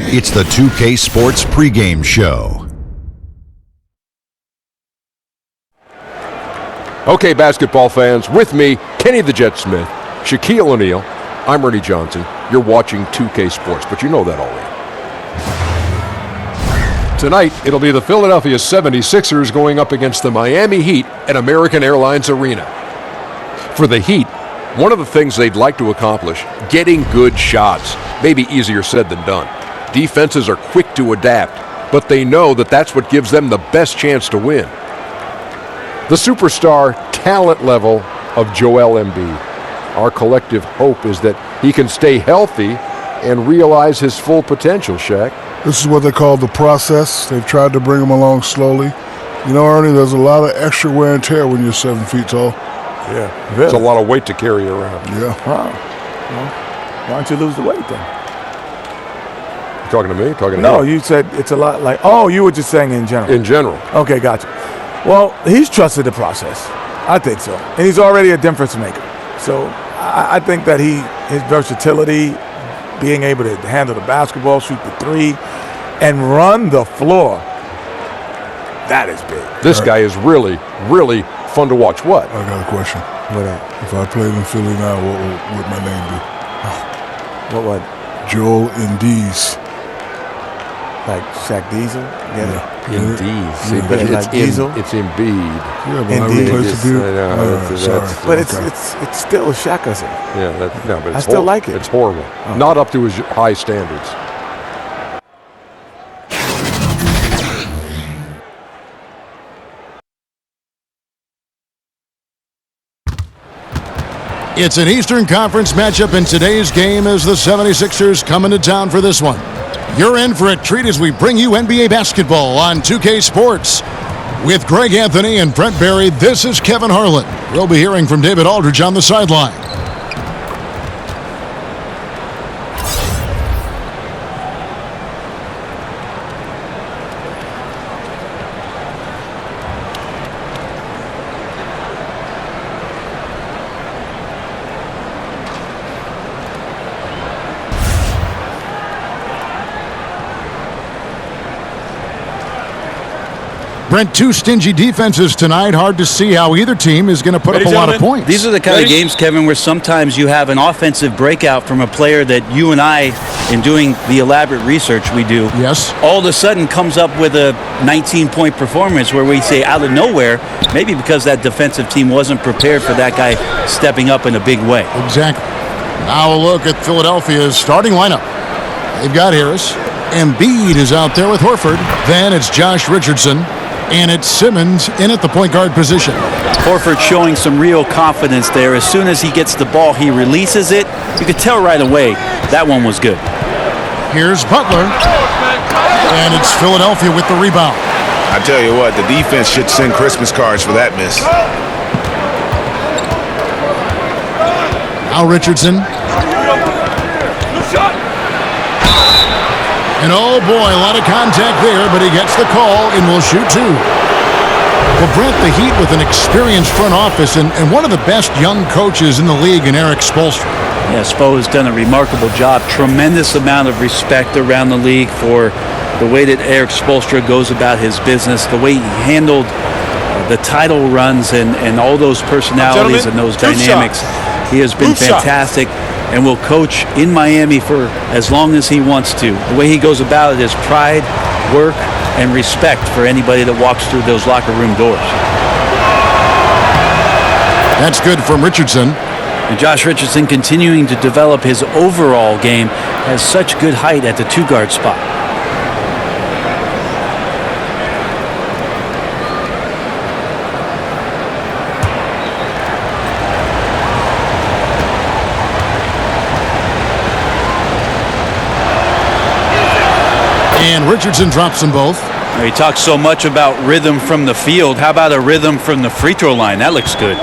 It's the 2K Sports Pregame Show. Okay, basketball fans, with me, Kenny the Jet Smith, Shaquille O'Neal, I'm Ernie Johnson. You're watching 2K Sports, but you know that already. Tonight, it'll be the Philadelphia 76ers going up against the Miami Heat at American Airlines Arena. For the Heat, one of the things they'd like to accomplish, getting good shots. Maybe easier said than done. Defenses are quick to adapt, but they know that that's what gives them the best chance to win. The superstar talent level of Joel Embiid. Our collective hope is that he can stay healthy and realize his full potential, Shaq. This is what they call the process. They've tried to bring him along slowly. You know, Ernie, there's a lot of extra wear and tear when you're 7 feet tall. Yeah, really? It's a lot of weight to carry around. Yeah. Wow. Well, why don't you lose the weight then? You talking to me? Talking to No, him? you said it's a lot like, oh, you were just saying in general. In general. Okay, gotcha. Well, he's trusted the process. I think so. And he's already a difference maker. So I think that his versatility, being able to handle the basketball, shoot the three, and run the floor, that is big. This guy is really, really fun to watch. What? I got a question. What? If I played in Philly now, what would my name be? What would? Joel Embiid. Like Shaq Diesel? Yeah. Indeed. See, Yeah. but Like Diesel? it's Embiid. Yeah, but I Indeed. replaced the beard. I know, Sorry. But Okay. it's still a Shaq, I say. Yeah, but it's I still like it. It's horrible. Not up to his high standards. It's an Eastern Conference matchup in today's game as the 76ers come into town for this one. You're in for a treat as we bring you NBA basketball on 2K Sports. With Greg Anthony and Brent Barry, this is Kevin Harlan. We'll be hearing from David Aldridge on the sideline. Brent, two stingy defenses tonight. Hard to see how either team is going to put up a lot of points. These are the kind of games, Kevin, where sometimes you have an offensive breakout from a player that you and I, in doing the elaborate research we do, yes, all of a sudden comes up with a 19-point performance where we say out of nowhere, maybe because that defensive team wasn't prepared for that guy stepping up in a big way. Exactly. Now a look at Philadelphia's starting lineup. They've got Harris. Embiid is out there with Horford. Then it's Josh Richardson. And it's Simmons in at the point guard position. Horford showing some real confidence there. As soon as he gets the ball, he releases it. You could tell right away that one was good. Here's Butler. And it's Philadelphia with the rebound. I tell you what, the defense should send Christmas cards for that miss. Now Richardson. And oh boy, a lot of contact there, but he gets the call and will shoot two. Well, Brent, the Heat with an experienced front office and one of the best young coaches in the league in Eric Spoelstra. Yeah, Spo has done a remarkable job. Tremendous amount of respect around the league for the way that Eric Spoelstra goes about his business, the way he handled the title runs and all those personalities and those dynamics. He has been fantastic. And will coach in Miami for as long as he wants to. The way he goes about it is pride, work, and respect for anybody that walks through those locker room doors. That's good from Richardson. And Josh Richardson, continuing to develop his overall game, has such good height at the two-guard spot. And Richardson drops them both. He talks so much about rhythm from the field. How about a rhythm from the free throw line? That looks good.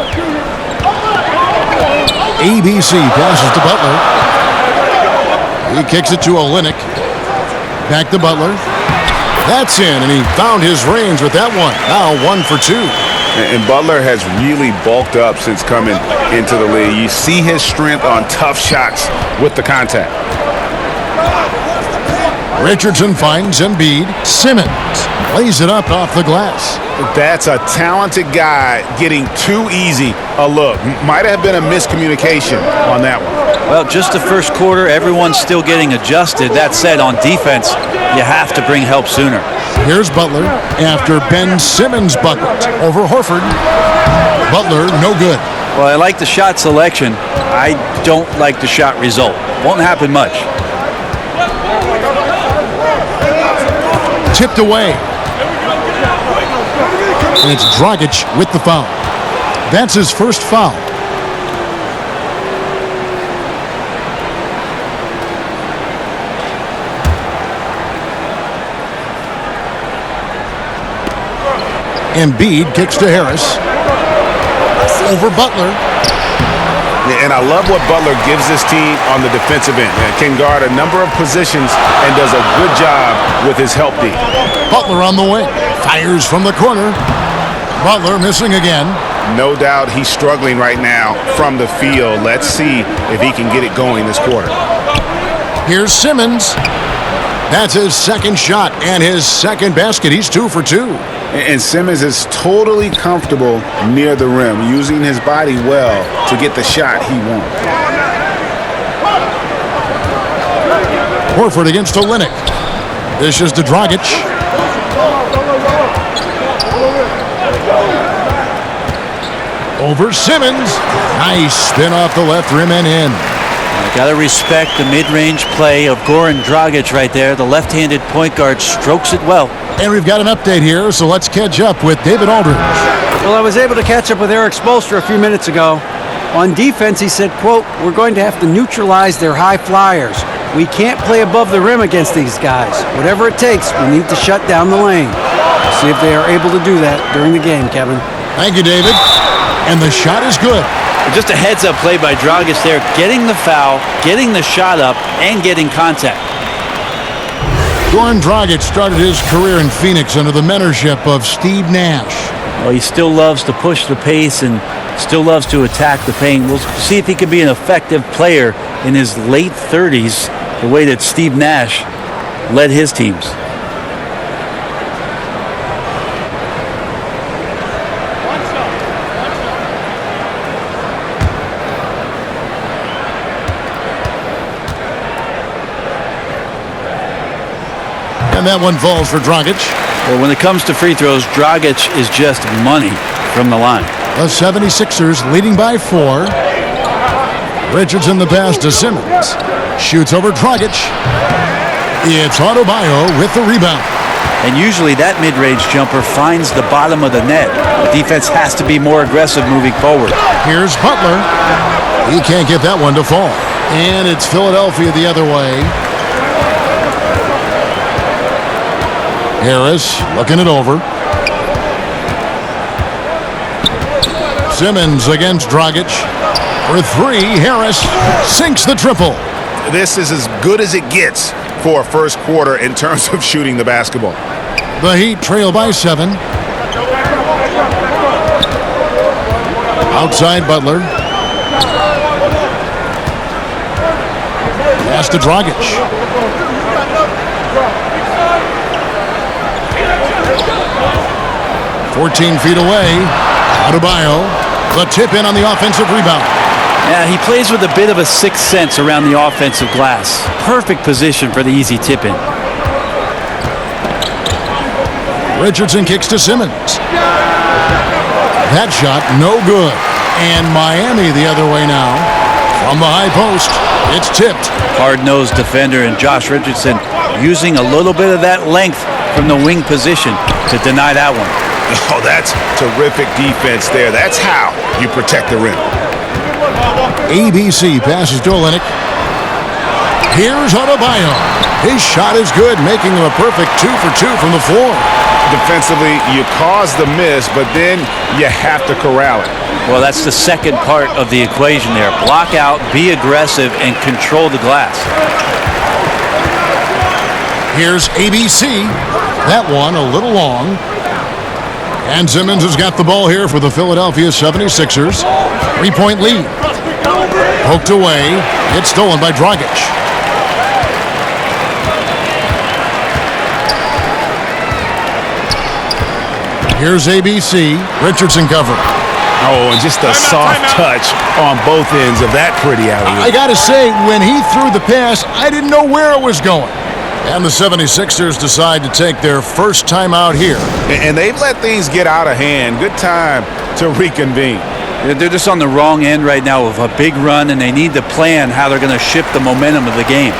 ABC passes to Butler. He kicks it to Olynyk. Back to Butler. That's in, and he found his range with that one. Now 1 for 2. And Butler has really bulked up since coming into the league. You see his strength on tough shots with the contact. Richardson finds Embiid. Simmons lays it up off the glass. That's a talented guy getting too easy a look. Might have been a miscommunication on that one. Well, just the first quarter, everyone's still getting adjusted. That said, on defense, you have to bring help sooner. Here's Butler after Ben Simmons bucket over Horford. Butler, no good. Well, I like the shot selection. I don't like the shot result. Won't happen much. Tipped away. And it's Dragic with the foul. That's his first foul. Embiid kicks to Harris. Over Butler. Yeah, and I love what Butler gives this team on the defensive end. Can guard a number of positions and does a good job with his help D. Butler on the wing. Fires from the corner. Butler missing again. No doubt he's struggling right now from the field. Let's see if he can get it going this quarter. Here's Simmons. That's his second shot and his second basket. He's 2 for 2. And Simmons is totally comfortable near the rim, using his body well to get the shot he wants. Horford against Olynyk. Dishes to Dragic. Over Simmons. Nice spin off the left rim and in. Got to respect the mid-range play of Goran Dragic right there. The left-handed point guard strokes it well. And we've got an update here, so let's catch up with David Aldridge. Well, I was able to catch up with Eric Spoelstra a few minutes ago. On defense, he said, quote, "We're going to have to neutralize their high flyers. We can't play above the rim against these guys. Whatever it takes, we need to shut down the lane." We'll see if they are able to do that during the game, Kevin. Thank you, David. And the shot is good. Just a heads-up play by Dragic there, getting the foul, getting the shot up, and getting contact. Goran Dragic started his career in Phoenix under the mentorship of Steve Nash. Well, he still loves to push the pace and still loves to attack the paint. We'll see if he can be an effective player in his late 30s, the way that Steve Nash led his teams. And that one falls for Dragic. Well, when it comes to free throws, Dragic is just money from the line. The 76ers leading by 4. Richardson the pass to Simmons. Shoots over Dragic. It's Adebayo with the rebound. And usually that mid-range jumper finds the bottom of the net. The defense has to be more aggressive moving forward. Here's Butler. He can't get that one to fall. And it's Philadelphia the other way. Harris looking it over. Simmons against Dragic. For 3, Harris sinks the triple. This is as good as it gets for a first quarter in terms of shooting the basketball. The Heat trail by 7. Outside Butler. Pass to Dragic. 14 feet away. Adebayo. The tip in on the offensive rebound. Yeah, he plays with a bit of a sixth sense around the offensive glass. Perfect position for the easy tip in. Richardson kicks to Simmons. That shot no good. And Miami the other way now. From the high post, it's tipped. Hard-nosed defender and Josh Richardson using a little bit of that length from the wing position to deny that one. Oh, that's terrific defense there. That's how you protect the rim. ABC passes to Olynyk. Here's Adebayo. His shot is good, making him a perfect 2 for 2 from the floor. Defensively, you cause the miss, but then you have to corral it. Well, that's the second part of the equation there. Block out, be aggressive, and control the glass. Here's ABC. That one a little long. And Simmons has got the ball here for the Philadelphia 76ers. 3-point lead. Poked away. It's stolen by Dragic. Here's ABC. Richardson cover. Oh, and just a soft touch on both ends of that pretty alley. I got to say, when he threw the pass, I didn't know where it was going. And the 76ers decide to take their first time out here. And they've let things get out of hand. Good time to reconvene. They're just on the wrong end right now of a big run, and they need to plan how they're going to shift the momentum of the game.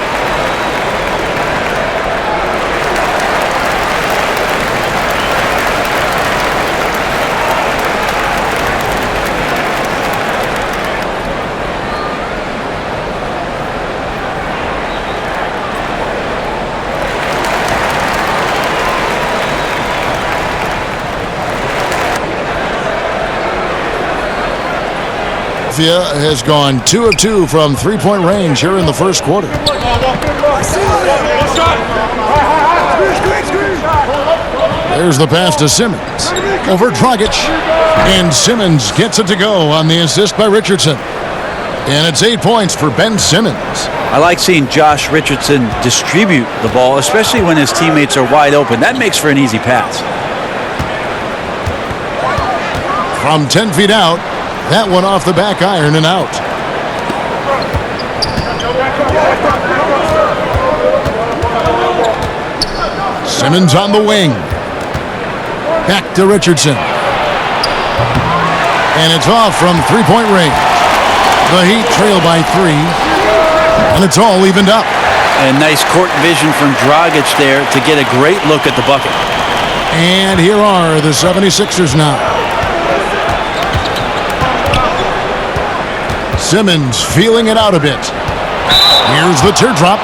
Has gone 2 of 2 from three-point range here in the first quarter. There's the pass to Simmons. Over Dragic. And Simmons gets it to go on the assist by Richardson. And it's 8 points for Ben Simmons. I like seeing Josh Richardson distribute the ball, especially when his teammates are wide open. That makes for an easy pass. From 10 feet out, that one off the back iron and out. Simmons on the wing. Back to Richardson. And it's off from three-point range. The Heat trail by 3. And it's all evened up. And nice court vision from Dragic there to get a great look at the bucket. And here are the 76ers now. Simmons feeling it out a bit. Here's the teardrop,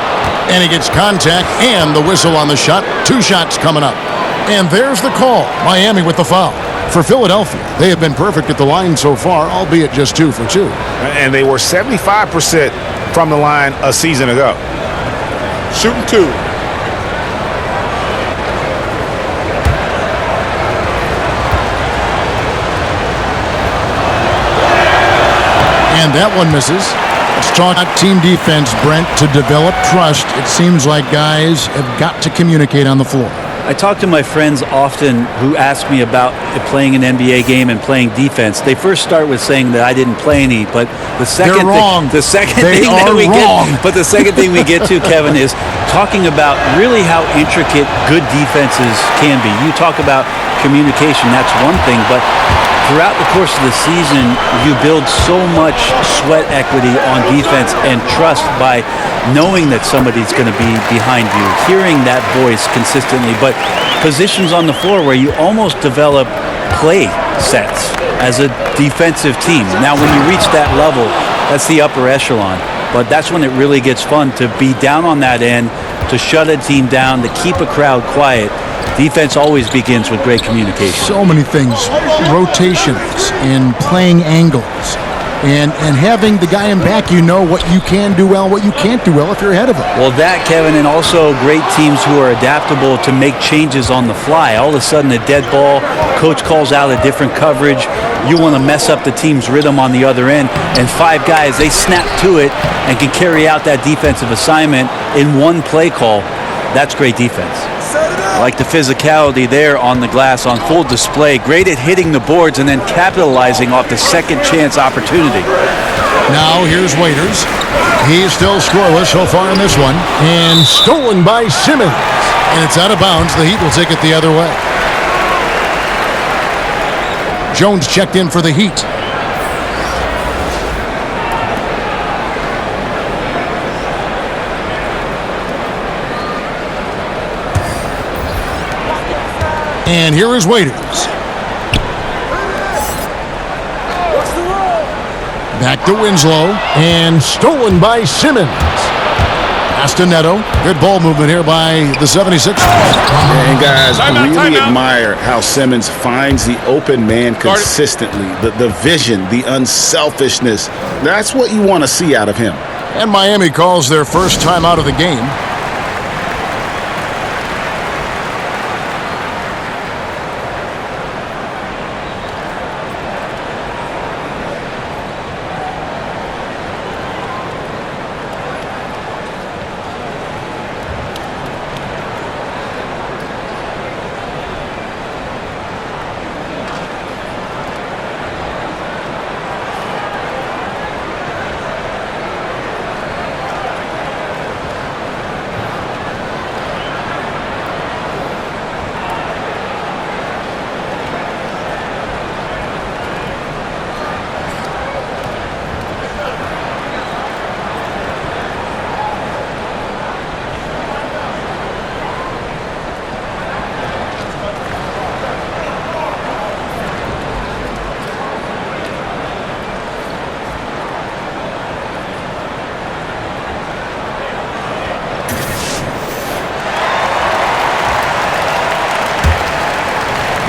and he gets contact and the whistle on the shot. 2 shots coming up. And there's the call. Miami with the foul. For Philadelphia, they have been perfect at the line so far, albeit just 2 for 2. And they were 75% from the line a season ago. Shooting 2. And that one misses. Let's talk team defense, Brent, to develop trust. It seems like guys have got to communicate on the floor. I talk to my friends often who ask me about playing an NBA game and playing defense. They first start with saying that I didn't play any, but the second the second thing we get to, Kevin, is talking about really how intricate good defenses can be. You talk about communication, that's one thing, but throughout the course of the season, you build so much sweat equity on defense and trust by knowing that somebody's going to be behind you, hearing that voice consistently, but positions on the floor where you almost develop play sets as a defensive team. Now, when you reach that level, that's the upper echelon, but that's when it really gets fun to be down on that end, to shut a team down, to keep a crowd quiet. Defense always begins with great communication. So many things, rotations and playing angles and having the guy in back, you know what you can do well, what you can't do well if you're ahead of him. Well, that, Kevin, and also great teams who are adaptable to make changes on the fly. All of a sudden, a dead ball, coach calls out a different coverage. You want to mess up the team's rhythm on the other end, and 5 guys, they snap to it and can carry out that defensive assignment in one play call. That's great defense. I like the physicality there on the glass on full display. Great at hitting the boards and then capitalizing off the second chance opportunity. Now here's Waiters. He's still scoreless so far in this one. And stolen by Simmons. And it's out of bounds. The Heat will take it the other way. Jones checked in for the Heat. And here is Waiters. Back to Winslow. And stolen by Simmons. Pass to Neto. Good ball movement here by the 76ers. And guys, I really admire how Simmons finds the open man consistently. The vision, the unselfishness. That's what you want to see out of him. And Miami calls their first time out of the game.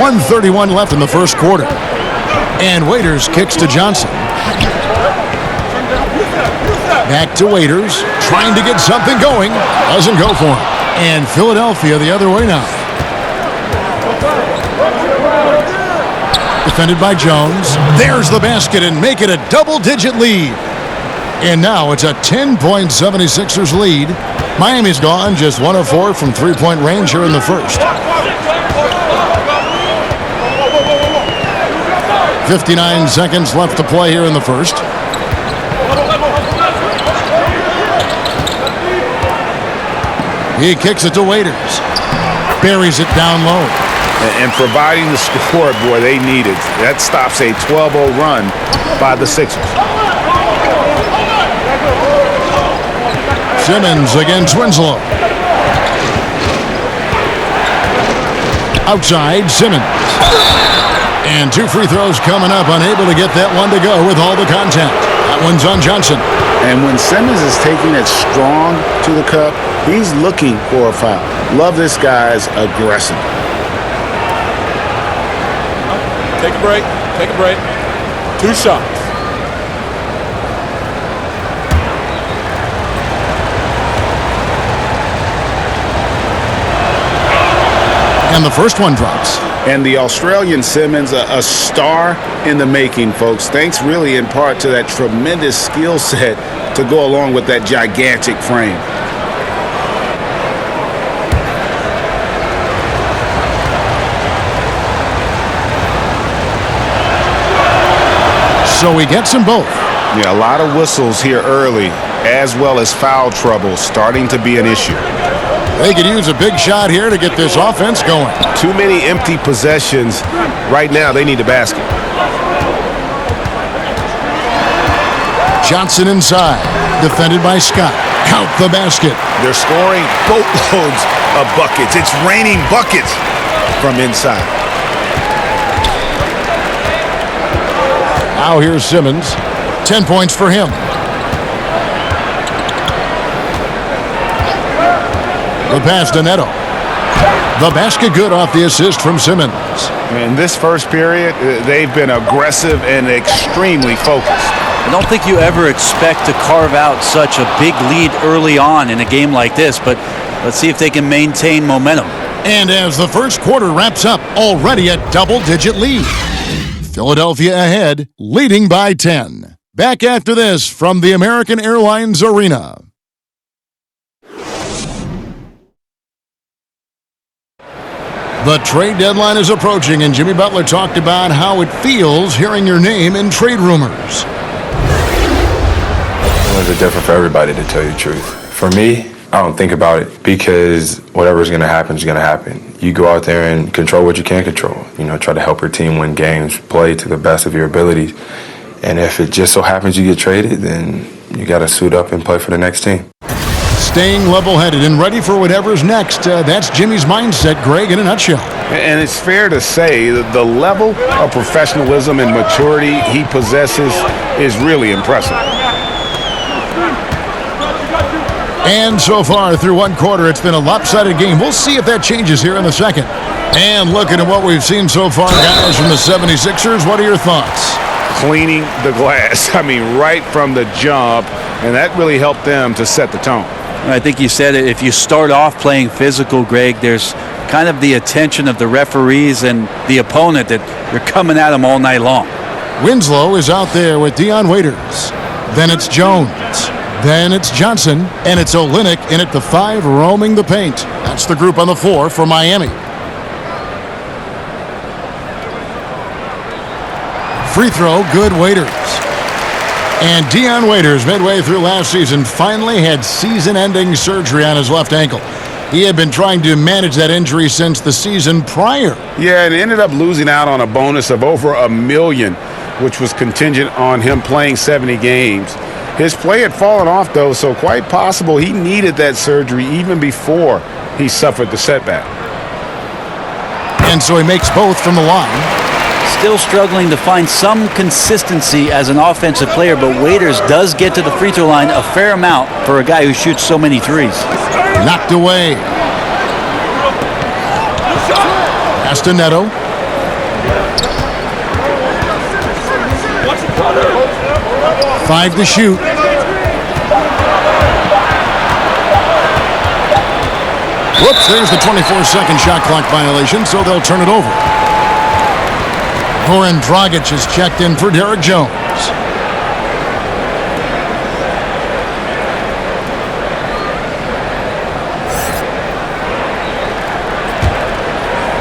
1:31 left in the first quarter. And Waiters kicks to Johnson. Back to Waiters, trying to get something going. Doesn't go for him. And Philadelphia the other way now. Defended by Jones. There's the basket and make it a double-digit lead. And now it's a 10-point 76ers lead. Miami's gone just 1 of 4 from three-point range here in the first. 59 seconds left to play here in the first. He kicks it to Waiters. Buries it down low. And providing the score, boy, they needed. That stops a 12-0 run by the Sixers. Simmons against Winslow. Outside, Simmons. And 2 free throws coming up, unable to get that one to go with all the contact. That one's on Johnson. And when Simmons is taking it strong to the cup, he's looking for a foul. Love this guy's aggressive. Take a break. Take a break. 2 shots. And the first one drops. And the Australian Simmons, a star in the making, folks. Thanks really in part to that tremendous skill set to go along with that gigantic frame. So he gets them both. Yeah, a lot of whistles here early, as well as foul trouble starting to be an issue. They could use a big shot here to get this offense going. Too many empty possessions. Right now, they need a basket. Johnson inside. Defended by Scott. Count the basket. They're scoring boatloads of buckets. It's raining buckets from inside. Now here's Simmons. 10 points for him. The pass to Neto. The basket good off the assist from Simmons. In this first period, they've been aggressive and extremely focused. I don't think you ever expect to carve out such a big lead early on in a game like this, but let's see if they can maintain momentum. And as the first quarter wraps up, already a double-digit lead. Philadelphia ahead, leading by 10. Back after this from the American Airlines Arena. The trade deadline is approaching, and Jimmy Butler talked about how it feels hearing your name in trade rumors. It's different for everybody, to tell you the truth. For me, I don't think about it because whatever's going to happen is going to happen. You go out there and control what you can control. You know, try to help your team win games, play to the best of your abilities. And if it just so happens you get traded, then you got to suit up and play for the next team. Staying level-headed and ready for whatever's next. That's Jimmy's mindset, Greg, in a nutshell. And it's fair to say that the level of professionalism and maturity he possesses is really impressive. And so far through one quarter, it's been a lopsided game. We'll see if that changes here in the second. And looking at what we've seen so far, guys, from the 76ers, what are your thoughts? Cleaning the glass. I mean, right from the jump. And that really helped them to set the tone. I think you said it. If you start off playing physical, Greg, there's kind of the attention of the referees and the opponent that you're coming at them all night long. Winslow is out there with Dion Waiters. Then it's Jones. Then it's Johnson. And it's Olynyk in at the 5 roaming the paint. That's the group on the floor for Miami. Free throw, good. Waiters. And Dion Waiters, midway through last season, finally had season-ending surgery on his left ankle. He had been trying to manage that injury since the season prior. Yeah, and ended up losing out on a bonus of over $1 million, which was contingent on him playing 70 games. His play had fallen off, though, so quite possible he needed that surgery even before he suffered the setback. And so he makes both from the line. Still struggling to find some consistency as an offensive player, but Waiters does get to the free throw line a fair amount for a guy who shoots so many threes. Knocked away. Pass to Neto. 5 to shoot. Whoops, there's the 24-second shot clock violation, so they'll turn it over. Goran Dragic is checked in for Derek Jones.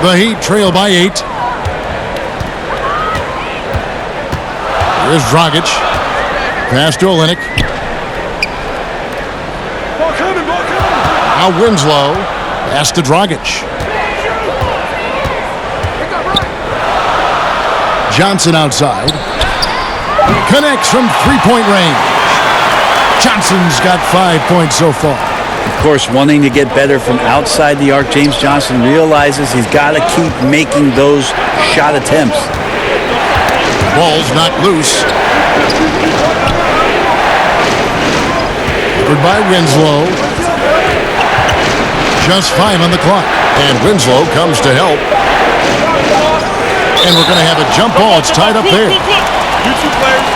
The Heat trail by 8. Here's Dragic. Pass to Olynyk. Now Winslow. Pass to Dragic. Johnson outside. Connects from three-point range. Johnson's got 5 points so far. Of course, wanting to get better from outside the arc, James Johnson realizes he's got to keep making those shot attempts. Ball's not loose. Covered by Winslow. Just 5 on the clock. And Winslow comes to help. And we're going to have a jump ball. It's tied up there. You two players.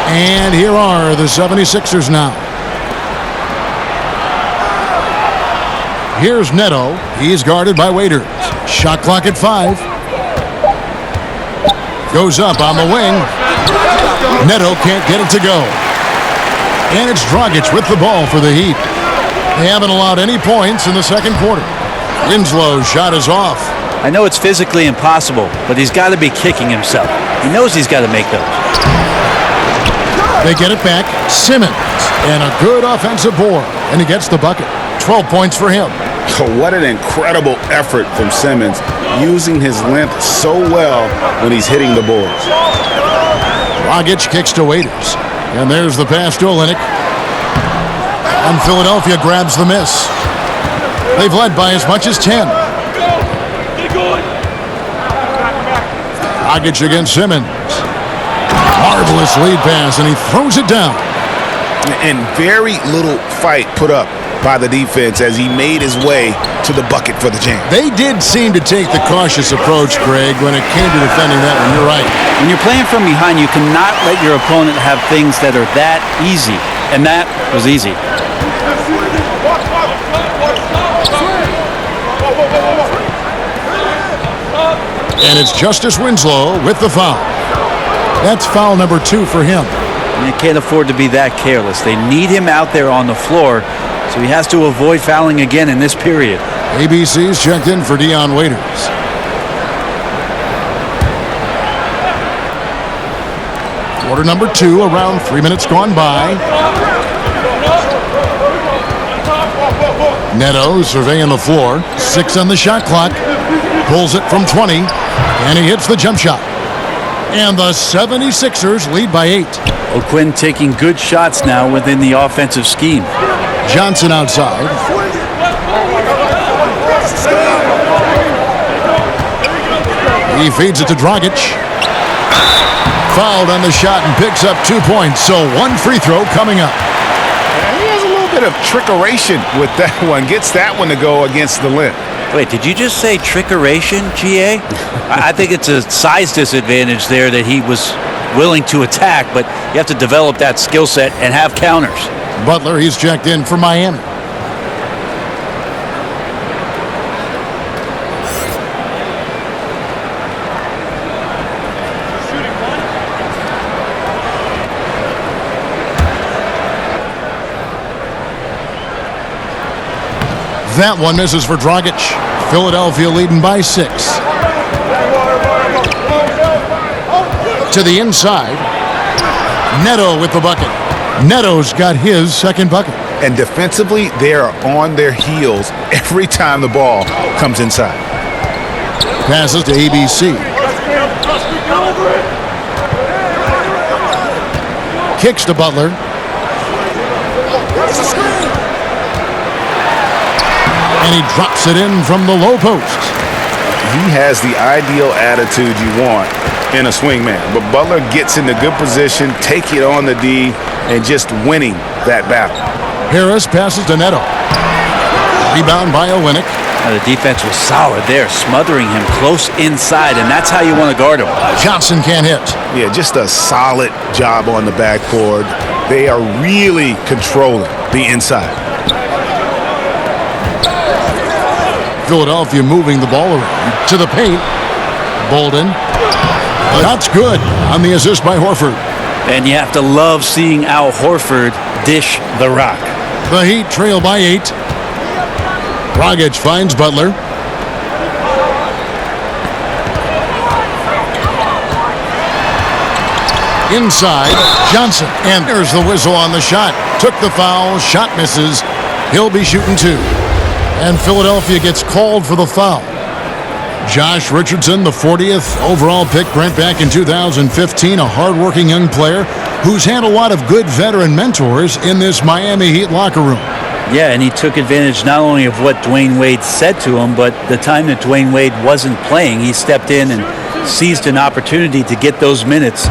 And here are the 76ers now. Here's Neto. He's guarded by Waiters. Shot clock at 5. Goes up on the wing. Neto can't get it to go. And it's Dragic with the ball for the Heat. They haven't allowed any points in the second quarter. Winslow's shot is off. I know it's physically impossible, but he's got to be kicking himself. He knows he's got to make those. They get it back. Simmons. And a good offensive board. And he gets the bucket. 12 points for him. What an incredible effort from Simmons, using his length so well when he's hitting the boards. Dragic kicks to Waiters. And there's the pass to Olynyk. And Philadelphia grabs the miss. They've led by as much as 10. Dragic against Simmons. Marvelous lead pass, and he throws it down. And very little fight put up by the defense as he made his way to the bucket for the jam. They did seem to take the cautious approach, Greg, when it came to defending that one. You're right. When you're playing from behind, you cannot let your opponent have things that are that easy. And that was easy. And it's Justice Winslow with the foul. That's foul number 2 for him. And you can't afford to be that careless. They need him out there on the floor, so he has to avoid fouling again in this period. ABC's checked in for Dion Waiters. Quarter number 2, around 3 minutes gone by. Neto surveying the floor. 6 on the shot clock. Pulls it from 20, and he hits the jump shot. And the 76ers lead by 8. O'Quinn taking good shots now within the offensive scheme. Johnson outside. He feeds it to Dragic. Fouled on the shot and picks up 2 points. So 1 free throw coming up. He has a little bit of trickeration with that one. Gets that one to go against the limb. Wait, did you just say trickeration, GA? I think it's a size disadvantage there that he was willing to attack, but you have to develop that skill set and have counters. Butler, he's checked in for Miami. That one misses for Dragic. Philadelphia leading by 6. To the inside. Neto with the bucket. Neto's got his second bucket. And defensively, they are on their heels every time the ball comes inside. Passes to ABC. Kicks to Butler. And he drops it in from the low post. He has the ideal attitude you want in a swingman. But Butler gets into good position, take it on the D, and just winning that battle. Harris passes to Neto. Rebound by Olynyk. The defense was solid there, smothering him close inside, and that's how you want to guard him. Johnson can't hit. Yeah, just a solid job on the backboard. They are really controlling the inside. Philadelphia moving the ball around to the paint. Bolden. That's good on the assist by Horford. And you have to love seeing Al Horford dish the rock. The Heat trail by 8. Dragic finds Butler. Inside, Johnson. And there's the whistle on the shot. Took the foul, shot misses. He'll be shooting 2. And Philadelphia gets called for the foul. Josh Richardson, the 40th overall pick, Brent, back in 2015, a hardworking young player who's had a lot of good veteran mentors in this Miami Heat locker room. Yeah, and he took advantage not only of what Dwayne Wade said to him, but the time that Dwayne Wade wasn't playing, he stepped in and seized an opportunity to get those minutes.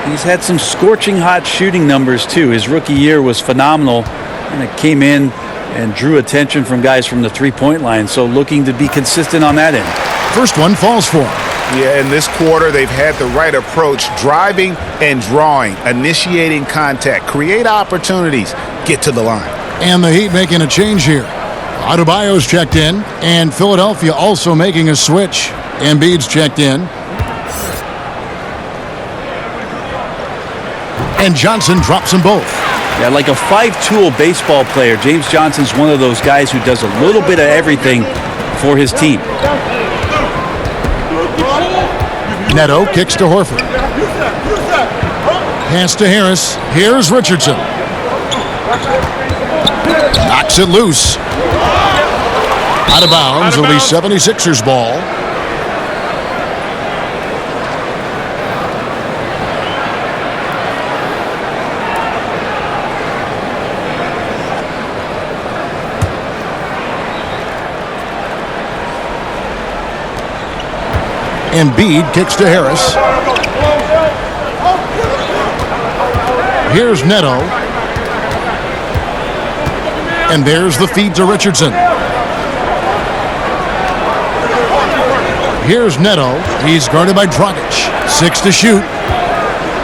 He's had some scorching hot shooting numbers, too. His rookie year was phenomenal, and it came in and drew attention from guys from the three-point line, so looking to be consistent on that end. First one falls for him. Yeah, in this quarter, they've had the right approach, driving and drawing, initiating contact, create opportunities, get to the line. And the Heat making a change here. Adebayo's checked in, and Philadelphia also making a switch. Embiid's checked in. And Johnson drops them both. Yeah, like a five-tool baseball player, James Johnson's one of those guys who does a little bit of everything for his team. Neto kicks to Horford. Pass to Harris. Here's Richardson. Knocks it loose. Out of bounds. It'll be 76ers ball. Embiid kicks to Harris. Here's Neto. And there's the feed to Richardson. Here's Neto. He's guarded by Dragic. 6 to shoot.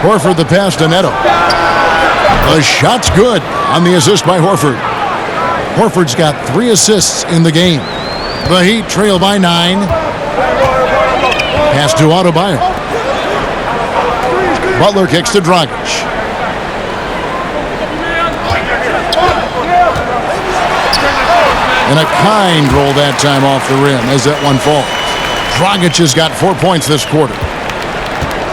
Horford the pass to Neto. The shot's good on the assist by Horford. Horford's got 3 assists in the game. The Heat trail by 9. Pass to Adebayo. Butler kicks to Dragic. And a kind roll that time off the rim as that one falls. Dragic has got 4 points this quarter.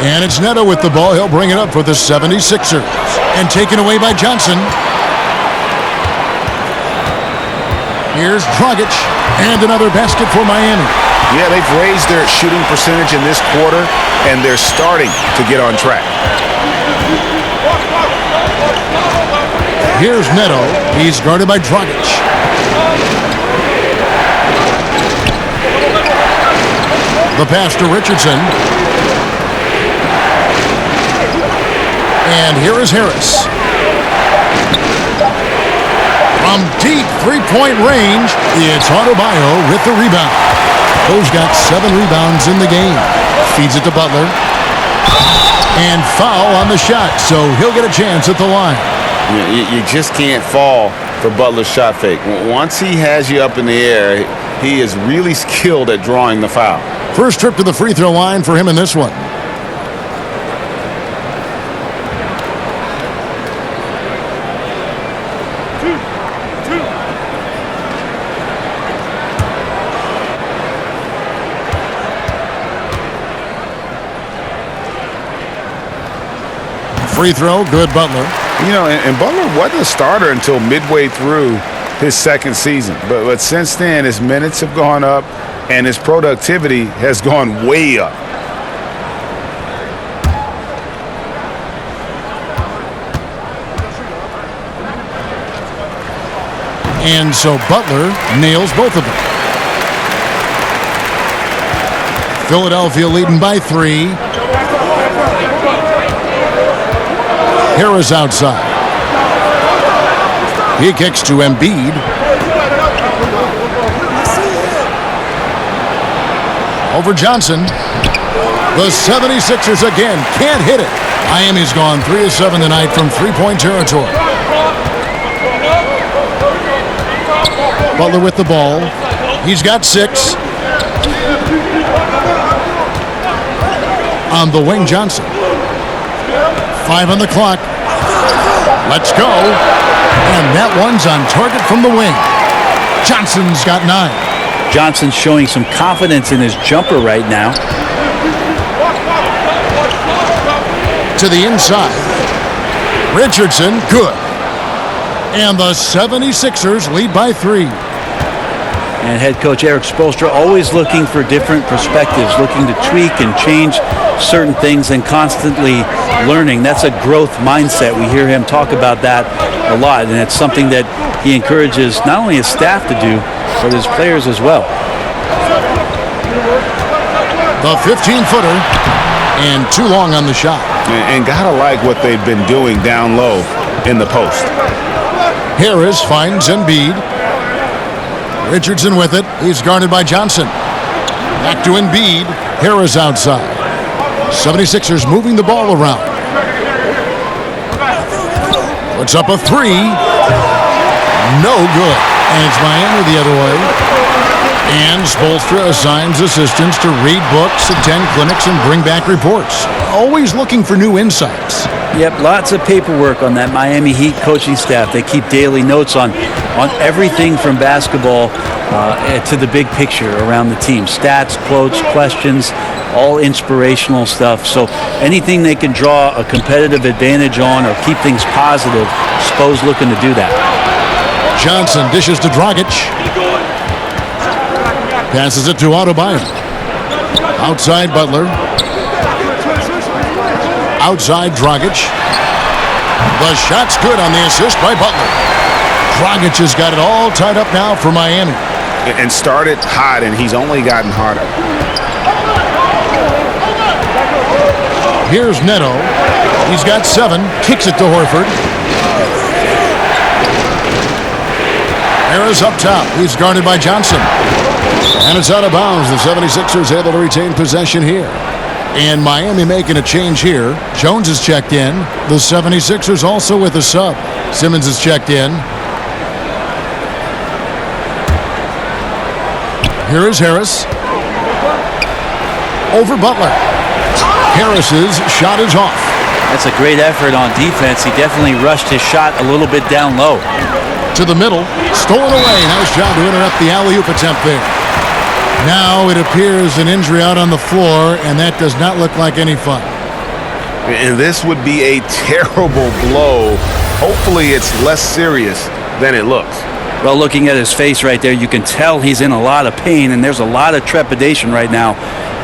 And it's Neto with the ball. He'll bring it up for the 76ers. And taken away by Johnson. Here's Dragic. And another basket for Miami. Yeah, they've raised their shooting percentage in this quarter, and they're starting to get on track. Here's Neto. He's guarded by Dragic. The pass to Richardson. And here is Harris. From deep three-point range, it's Adebayo with the rebound. Bo's got 7 rebounds in the game. Feeds it to Butler. And foul on the shot, so he'll get a chance at the line. You just can't fall for Butler's shot fake. Once he has you up in the air, he is really skilled at drawing the foul. First trip to the free throw line for him in this one. Free throw, good Butler. You know, and Butler wasn't a starter until midway through his second season. But since then, his minutes have gone up, and his productivity has gone way up. And so Butler nails both of them. Philadelphia leading by 3. Harris outside. He kicks to Embiid. Over Johnson. The 76ers again can't hit it. Miami's gone 3 of 7 tonight from three-point territory. Butler with the ball. He's got 6. On the wing, Johnson. 5 on the clock. Let's go. And that one's on target from the wing. Johnson's got 9. Johnson's showing some confidence in his jumper right now. To the inside. Richardson, good. And the 76ers lead by 3. And head coach Eric Spoelstra always looking for different perspectives, looking to tweak and change certain things and constantly learning. That's a growth mindset. We hear him talk about that a lot, and it's something that he encourages not only his staff to do, but his players as well. The 15-footer, and too long on the shot. And gotta like what they've been doing down low in the post. Harris finds Embiid. Richardson with it. He's guarded by Johnson. Back to Embiid. Harris outside. 76ers moving the ball around. Puts up a 3. No good. And it's Miami the other way. And Spoelstra assigns assistants to read books, attend clinics, and bring back reports. Always looking for new insights. Yep, lots of paperwork on that Miami Heat coaching staff. They keep daily notes on everything from basketball to the big picture around the team. Stats, quotes, questions, all inspirational stuff. So anything they can draw a competitive advantage on or keep things positive, Spo's looking to do that. Johnson dishes to Dragic. Passes it to Adebayo. Outside Butler. Outside Dragic. The shot's good on the assist by Butler. Dragic has got it all tied up now for Miami. And started hot, and he's only gotten hotter. Here's Neto. He's got 7. Kicks it to Horford. Harris up top. He's guarded by Johnson. And it's out of bounds. The 76ers able to retain possession here. And Miami making a change here. Jones is checked in. The 76ers also with a sub. Simmons is checked in. Here is Harris. Over Butler. Harris's shot is off. That's a great effort on defense. He definitely rushed his shot a little bit down low. To the middle. Stolen away. Nice job to interrupt the alley-oop attempt there. Now it appears an injury out on the floor, and that does not look like any fun. And this would be a terrible blow. Hopefully it's less serious than it looks. Well, looking at his face right there, you can tell he's in a lot of pain, and there's a lot of trepidation right now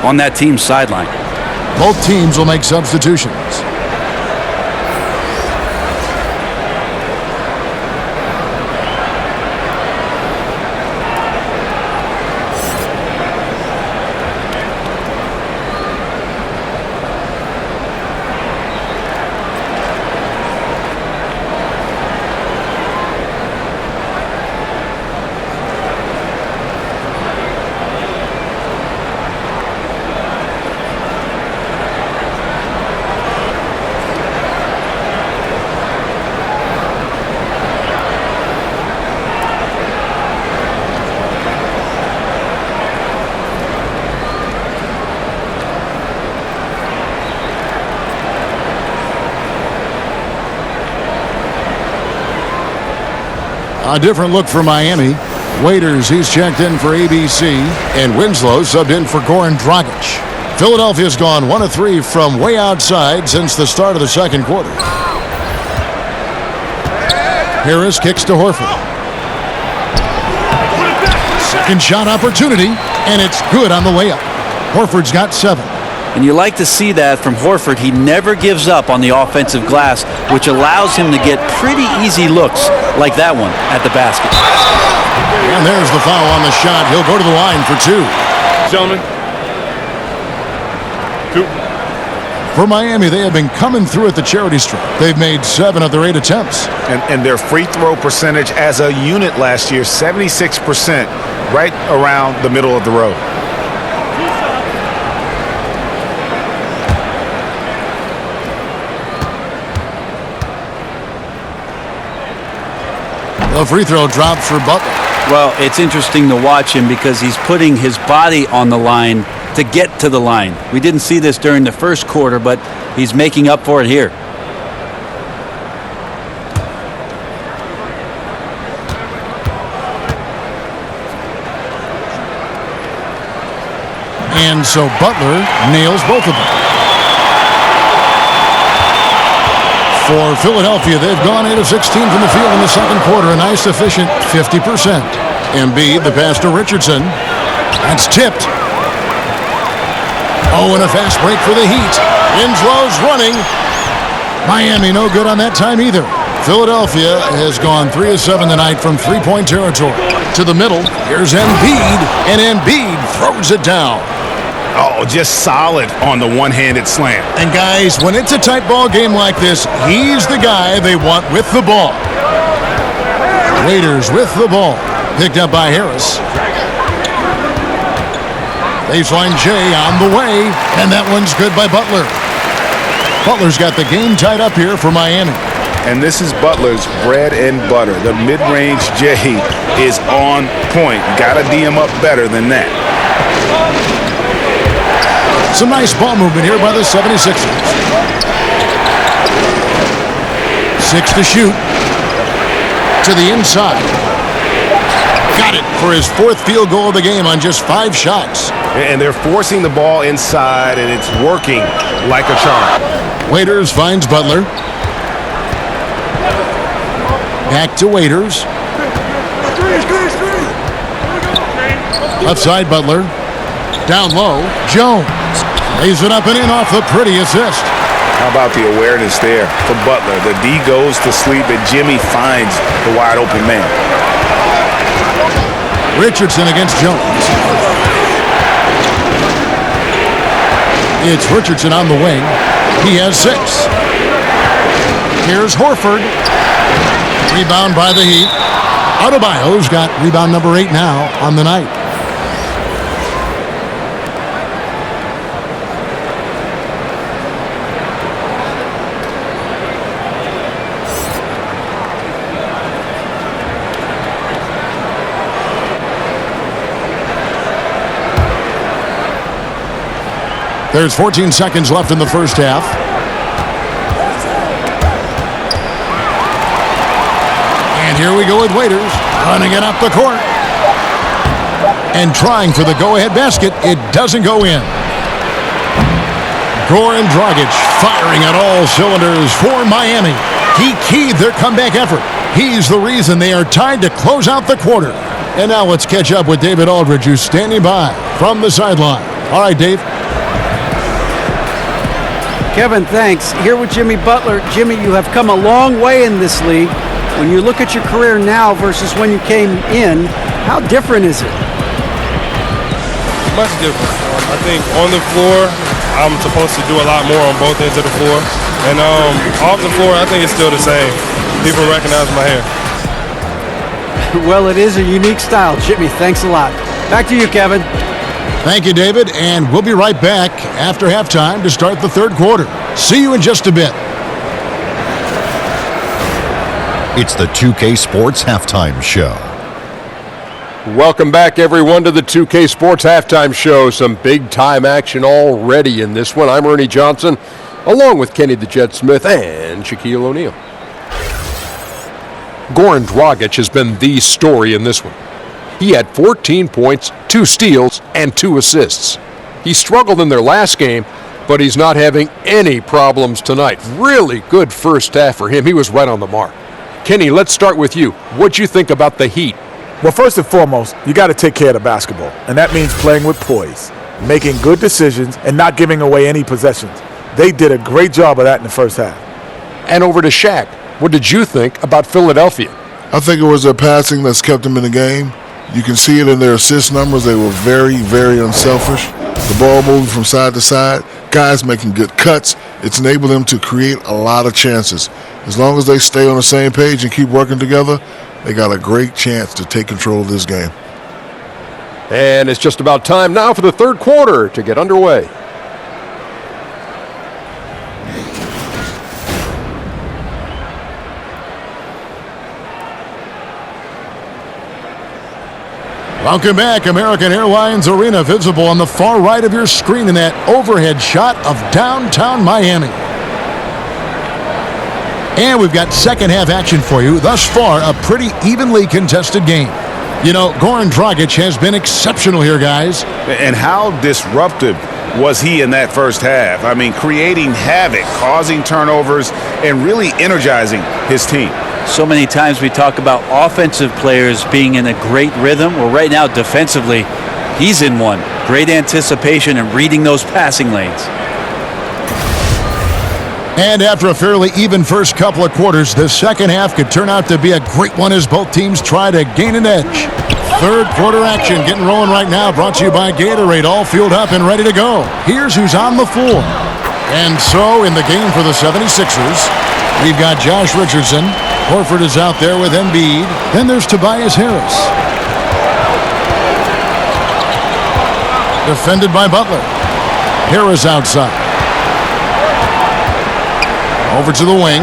on that team's sideline. Both teams will make substitutions. A different look for Miami. Waiters, he's checked in for ABC. And Winslow subbed in for Goran Dragic. Philadelphia's gone 1 of 3 from way outside since the start of the second quarter. Harris kicks to Horford. Second shot opportunity, and it's good on the way up. Horford's got 7. And you like to see that from Horford. He never gives up on the offensive glass, which allows him to get pretty easy looks like that one at the basket. And there's the foul on the shot. He'll go to the line for 2. Gentlemen. 2. For Miami, they have been coming through at the charity stripe. They've made 7 of their 8 attempts. And their free throw percentage as a unit last year, 76%, right around the middle of the road. The free throw drops for Butler. Well, it's interesting to watch him because he's putting his body on the line to get to the line. We didn't see this during the first quarter, but he's making up for it here. And so Butler nails both of them. For Philadelphia, they've gone 8 of 16 from the field in the second quarter. A nice, efficient 50%. Embiid, the pass to Richardson. That's tipped. Oh, and a fast break for the Heat. Winslow's running. Miami no good on that time either. Philadelphia has gone 3 of 7 tonight from three-point territory. To the middle, here's Embiid, and Embiid throws it down. Oh, just solid on the one-handed slam. And guys, when it's a tight ball game like this, he's the guy they want with the ball. Raiders with the ball. Picked up by Harris. Baseline Jay on the way, and that one's good by Butler. Butler's got the game tied up here for Miami. And this is Butler's bread and butter. The mid-range J is on point. Got to D him up better than that. Some nice ball movement here by the 76ers. 6 to shoot. To the inside. Got it for his 4th field goal of the game on just 5 shots. And they're forcing the ball inside, and it's working like a charm. Waiters finds Butler. Back to Waiters. Left side, Butler. Down low, Jones. Lays it up and in off the pretty assist. How about the awareness there for Butler? The D goes to sleep, and Jimmy finds the wide open man. Richardson against Jones. It's Richardson on the wing. He has 6. Here's Horford. Rebound by the Heat. Adebayo's got rebound number 8 now on the night. There's 14 seconds left in the first half. And here we go with Waiters, running it up the court. And trying for the go-ahead basket. It doesn't go in. Goran Dragic firing at all cylinders for Miami. He keyed their comeback effort. He's the reason they are tied to close out the quarter. And now let's catch up with David Aldridge, who's standing by from the sideline. All right, Dave. Kevin, thanks. Here with Jimmy Butler. Jimmy, you have come a long way in this league. When you look at your career now versus when you came in, how different is it? Much different. I think on the floor, I'm supposed to do a lot more on both ends of the floor. And off the floor, I think it's still the same. People recognize my hair. Well, it is a unique style, Jimmy. Thanks a lot. Back to you, Kevin. Thank you, David, and we'll be right back after halftime to start the third quarter. See you in just a bit. It's the 2K Sports Halftime Show. Welcome back, everyone, to the 2K Sports Halftime Show. Some big-time action already in this one. I'm Ernie Johnson, along with Kenny the Jet Smith and Shaquille O'Neal. Goran Dragic has been the story in this one. He had 14 points, 2 steals, and 2 assists. He struggled in their last game, but he's not having any problems tonight. Really good first half for him. He was right on the mark. Kenny, let's start with you. What'd you think about the Heat? Well, first and foremost, you got to take care of the basketball, and that means playing with poise, making good decisions, and not giving away any possessions. They did a great job of that in the first half. And over to Shaq. What did you think about Philadelphia? I think it was their passing that's kept them in the game. You can see it in their assist numbers. They were very, very unselfish. The ball moving from side to side, guys making good cuts. It's enabled them to create a lot of chances. As long as they stay on the same page and keep working together, they got a great chance to take control of this game. And it's just about time now for the third quarter to get underway. Welcome back. American Airlines Arena, visible on the far right of your screen in that overhead shot of downtown Miami. And we've got second half action for you. Thus far, a pretty evenly contested game. You know, Goran Dragic has been exceptional here, guys. And how disruptive was he in that first half? I mean, creating havoc, causing turnovers, and really energizing his team. So many times we talk about offensive players being in a great rhythm. Well, right now, defensively, he's in one. Great anticipation and reading those passing lanes. And after a fairly even first couple of quarters, the second half could turn out to be a great one as both teams try to gain an edge. Third quarter action getting rolling right now, brought to you by Gatorade, all fueled up and ready to go. Here's who's on the floor. And so in the game for the 76ers, we've got Josh Richardson. Horford is out there with Embiid. Then there's Tobias Harris. Defended by Butler. Harris outside. Over to the wing.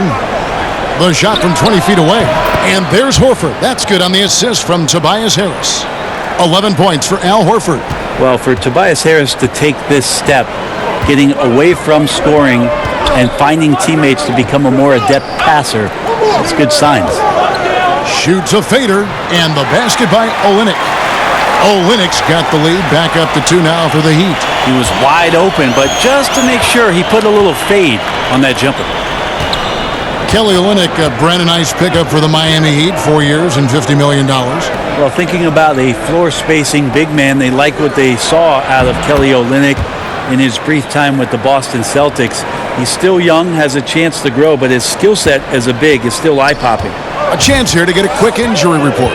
The shot from 20 feet away. And there's Horford. That's good on the assist from Tobias Harris. 11 points for Al Horford. Well, for Tobias Harris to take this step, getting away from scoring and finding teammates to become a more adept passer, that's good signs. Shoots a fader, and the basket by Olynyk. Olynyk's got the lead, back up to 2 now for the Heat. He was wide open, but just to make sure, he put a little fade on that jumper. Kelly Olynyk, a brand nice pickup for the Miami Heat, 4 years and $50 million. Well, thinking about a floor spacing big man, they like what they saw out of Kelly Olynyk in his brief time with the Boston Celtics. He's still young, has a chance to grow, but his skill set as a big is still eye-popping. A chance here to get a quick injury report.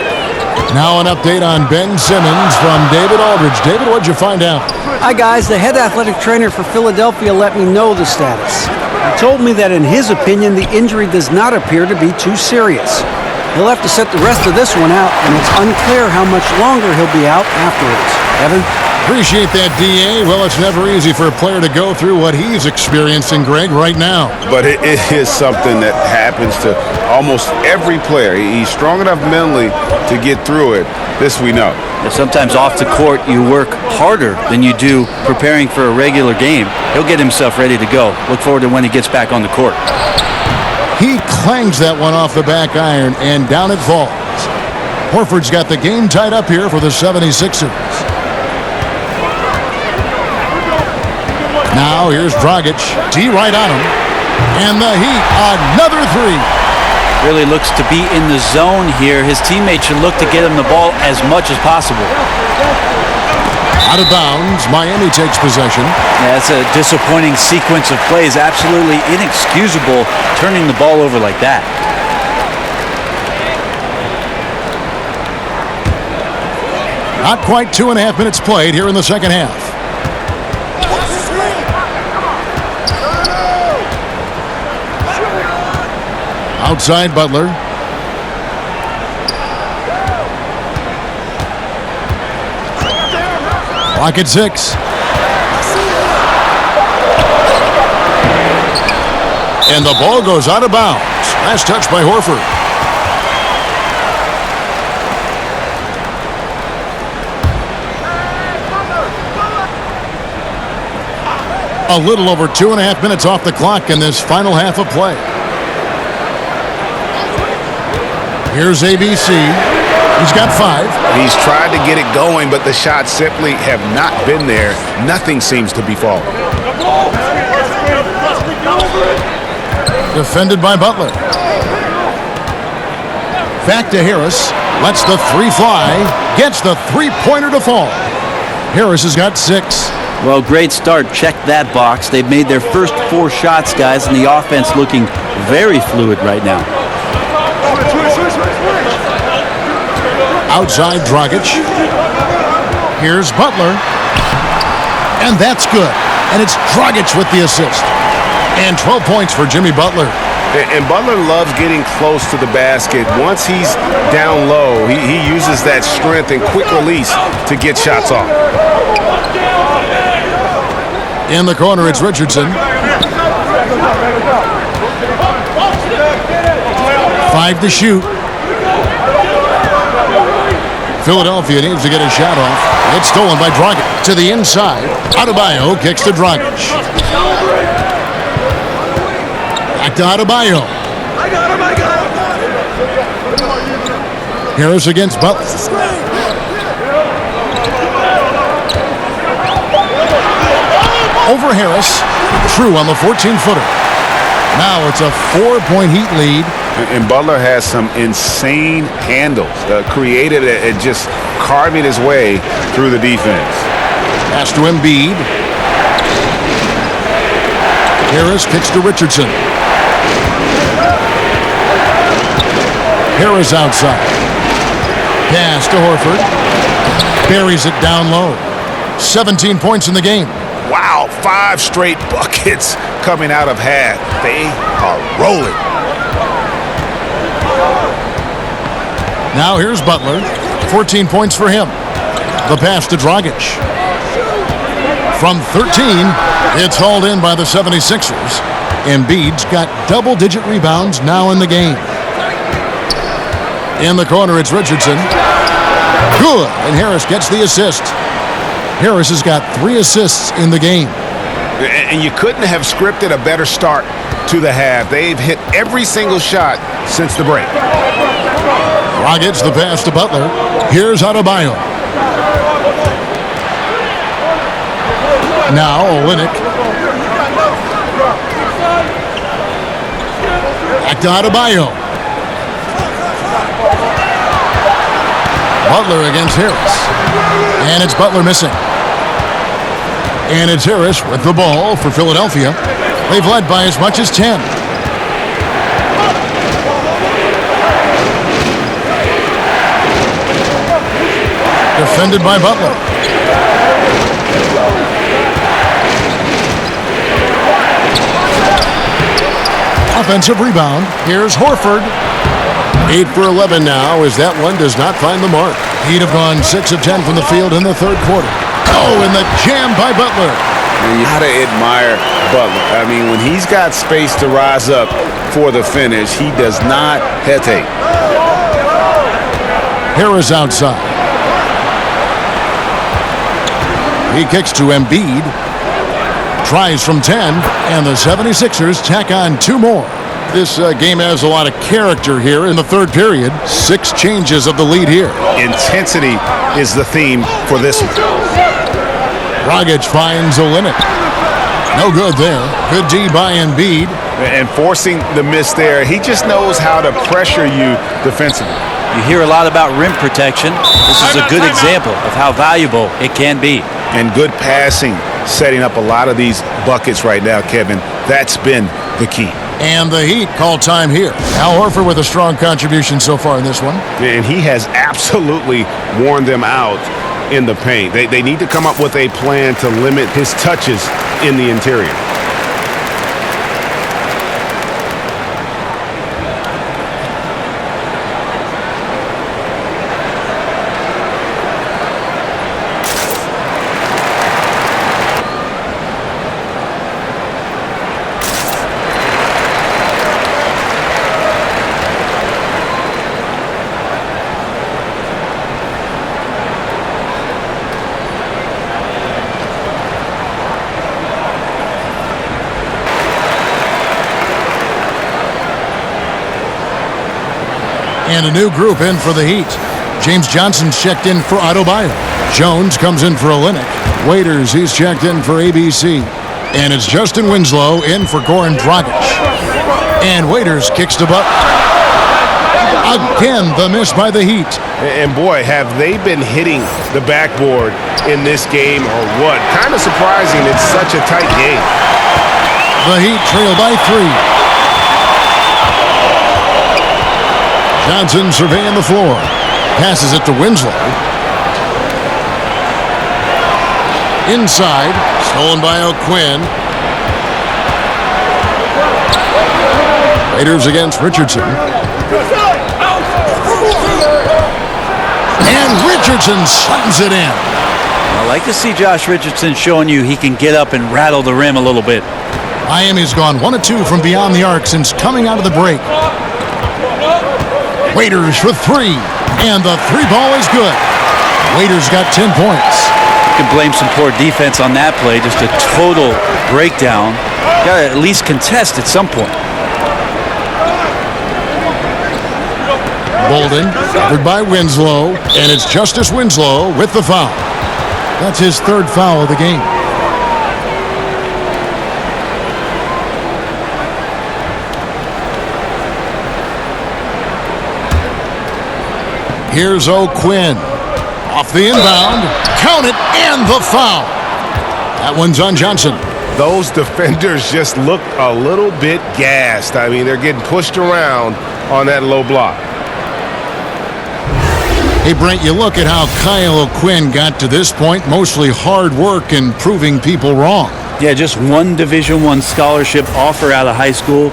Now an update on Ben Simmons from David Aldridge. David, what'd you find out? Hi, guys. The head athletic trainer for Philadelphia let me know the status. He told me that in his opinion, the injury does not appear to be too serious. He'll have to sit the rest of this one out, and it's unclear how much longer he'll be out afterwards. Evan? Appreciate that, D.A. Well, it's never easy for a player to go through what he's experiencing, Greg, right now. But it is something that happens to almost every player. He's strong enough mentally to get through it. This we know. Sometimes off the court, you work harder than you do preparing for a regular game. He'll get himself ready to go. Look forward to when he gets back on the court. He clangs that one off the back iron, and down it falls. Horford's got the game tied up here for the 76ers. Now here's Dragic. D right on him. And the Heat, another three. Really looks to be in the zone here. His teammates should look to get him the ball as much as possible. Out of bounds, Miami takes possession. Yeah, it's a disappointing sequence of plays. Absolutely inexcusable turning the ball over like that. Not quite 2.5 minutes played here in the second half. Outside Butler. Clock at 6. And the ball goes out of bounds. Last touch by Horford. A little over 2.5 minutes off the clock in this final half of play. Here's ABC. He's got 5. He's tried to get it going, but the shots simply have not been there. Nothing seems to be falling. Defended by Butler. Back to Harris. Lets the 3 fly. Gets the 3-pointer to fall. Harris has got 6. Well, great start. Check that box. They've made their first 4 shots, guys, and the offense looking very fluid right now. Outside Dragic. Here's Butler. And that's good. And it's Dragic with the assist. And 12 points for Jimmy Butler. And Butler loves getting close to the basket. Once he's down low, he uses that strength and quick release to get shots off. In the corner, it's Richardson. 5 to shoot. Philadelphia needs to get a shot off. It's stolen by Dragic to the inside. Adebayo kicks to Dragic. Back to Adebayo. Harris against Butler. Over Harris. True on the 14-footer. Now it's a 4-point Heat lead. And Butler has some insane handles, created and just carving his way through the defense. Pass to Embiid. Harris kicks to Richardson. Harris outside. Pass to Horford. Buries it down low. 17 points in the game. Wow, 5 straight buckets coming out of half. They are rolling. Now here's Butler. 14 points for him. The pass to Dragic. From 13, it's hauled in by the 76ers. Embiid's got double-digit rebounds now in the game. In the corner, it's Richardson. Good, and Harris gets the assist. Harris has got 3 assists in the game. And you couldn't have scripted a better start to the half. They've hit every single shot since the break. Dragic the pass to Butler. Here's Adebayo. Now Olynyk. Back to Adebayo. Butler against Harris. And it's Butler missing. And it's Harris with the ball for Philadelphia. They've led by as much as 10. Defended by Butler. Offensive rebound. Here's Horford. 8 for 11 now as that one does not find the mark. He'd have gone 6 of 10 from the field in the third quarter. Oh, and the jam by Butler. You got to admire Butler. I mean, when he's got space to rise up for the finish, he does not hesitate. Harris outside. He kicks to Embiid. Tries from 10, and the 76ers tack on 2 more. This game has a lot of character here in the third period. 6 changes of the lead here. Intensity is the theme for this one. Dragic finds Olynyk. No good there. Good D by Embiid. And forcing the miss there, he just knows how to pressure you defensively. You hear a lot about rim protection. This is a good example of how valuable it can be. And good passing, setting up a lot of these buckets right now, Kevin. That's been the key. And the Heat call time here. Al Horford with a strong contribution so far in this one. And he has absolutely worn them out in the paint. They need to come up with a plan to limit his touches in the interior. And a new group in for the Heat. James Johnson's checked in for Adebayo. Jones comes in for Olynyk. Waiters, he's checked in for ABC. And it's Justin Winslow in for Goran Dragic. And Waiters kicks to Butler. Again, the miss by the Heat. And boy, have they been hitting the backboard in this game or what? Kind of surprising it's such a tight game. The Heat trail by 3. Johnson surveying the floor. Passes it to Winslow. Inside. Stolen by O'Quinn. Raiders against Richardson. And Richardson slams it in. I like to see Josh Richardson showing you he can get up and rattle the rim a little bit. Miami's gone 1 of 2 from beyond the arc since coming out of the break. Waiters for 3, and the 3 ball is good. Waiters got 10 points. You can blame some poor defense on that play. Just a total breakdown. Got to at least contest at some point. Bolden, covered by Winslow, and it's Justice Winslow with the foul. That's his third foul of the game. Here's O'Quinn. Off the inbound. Count it, and the foul. That one's on Johnson. Those defenders just look a little bit gassed. I mean, they're getting pushed around on that low block. Hey, Brent, you look at how Kyle O'Quinn got to this point, mostly hard work and proving people wrong. Yeah, just one Division I scholarship offer out of high school.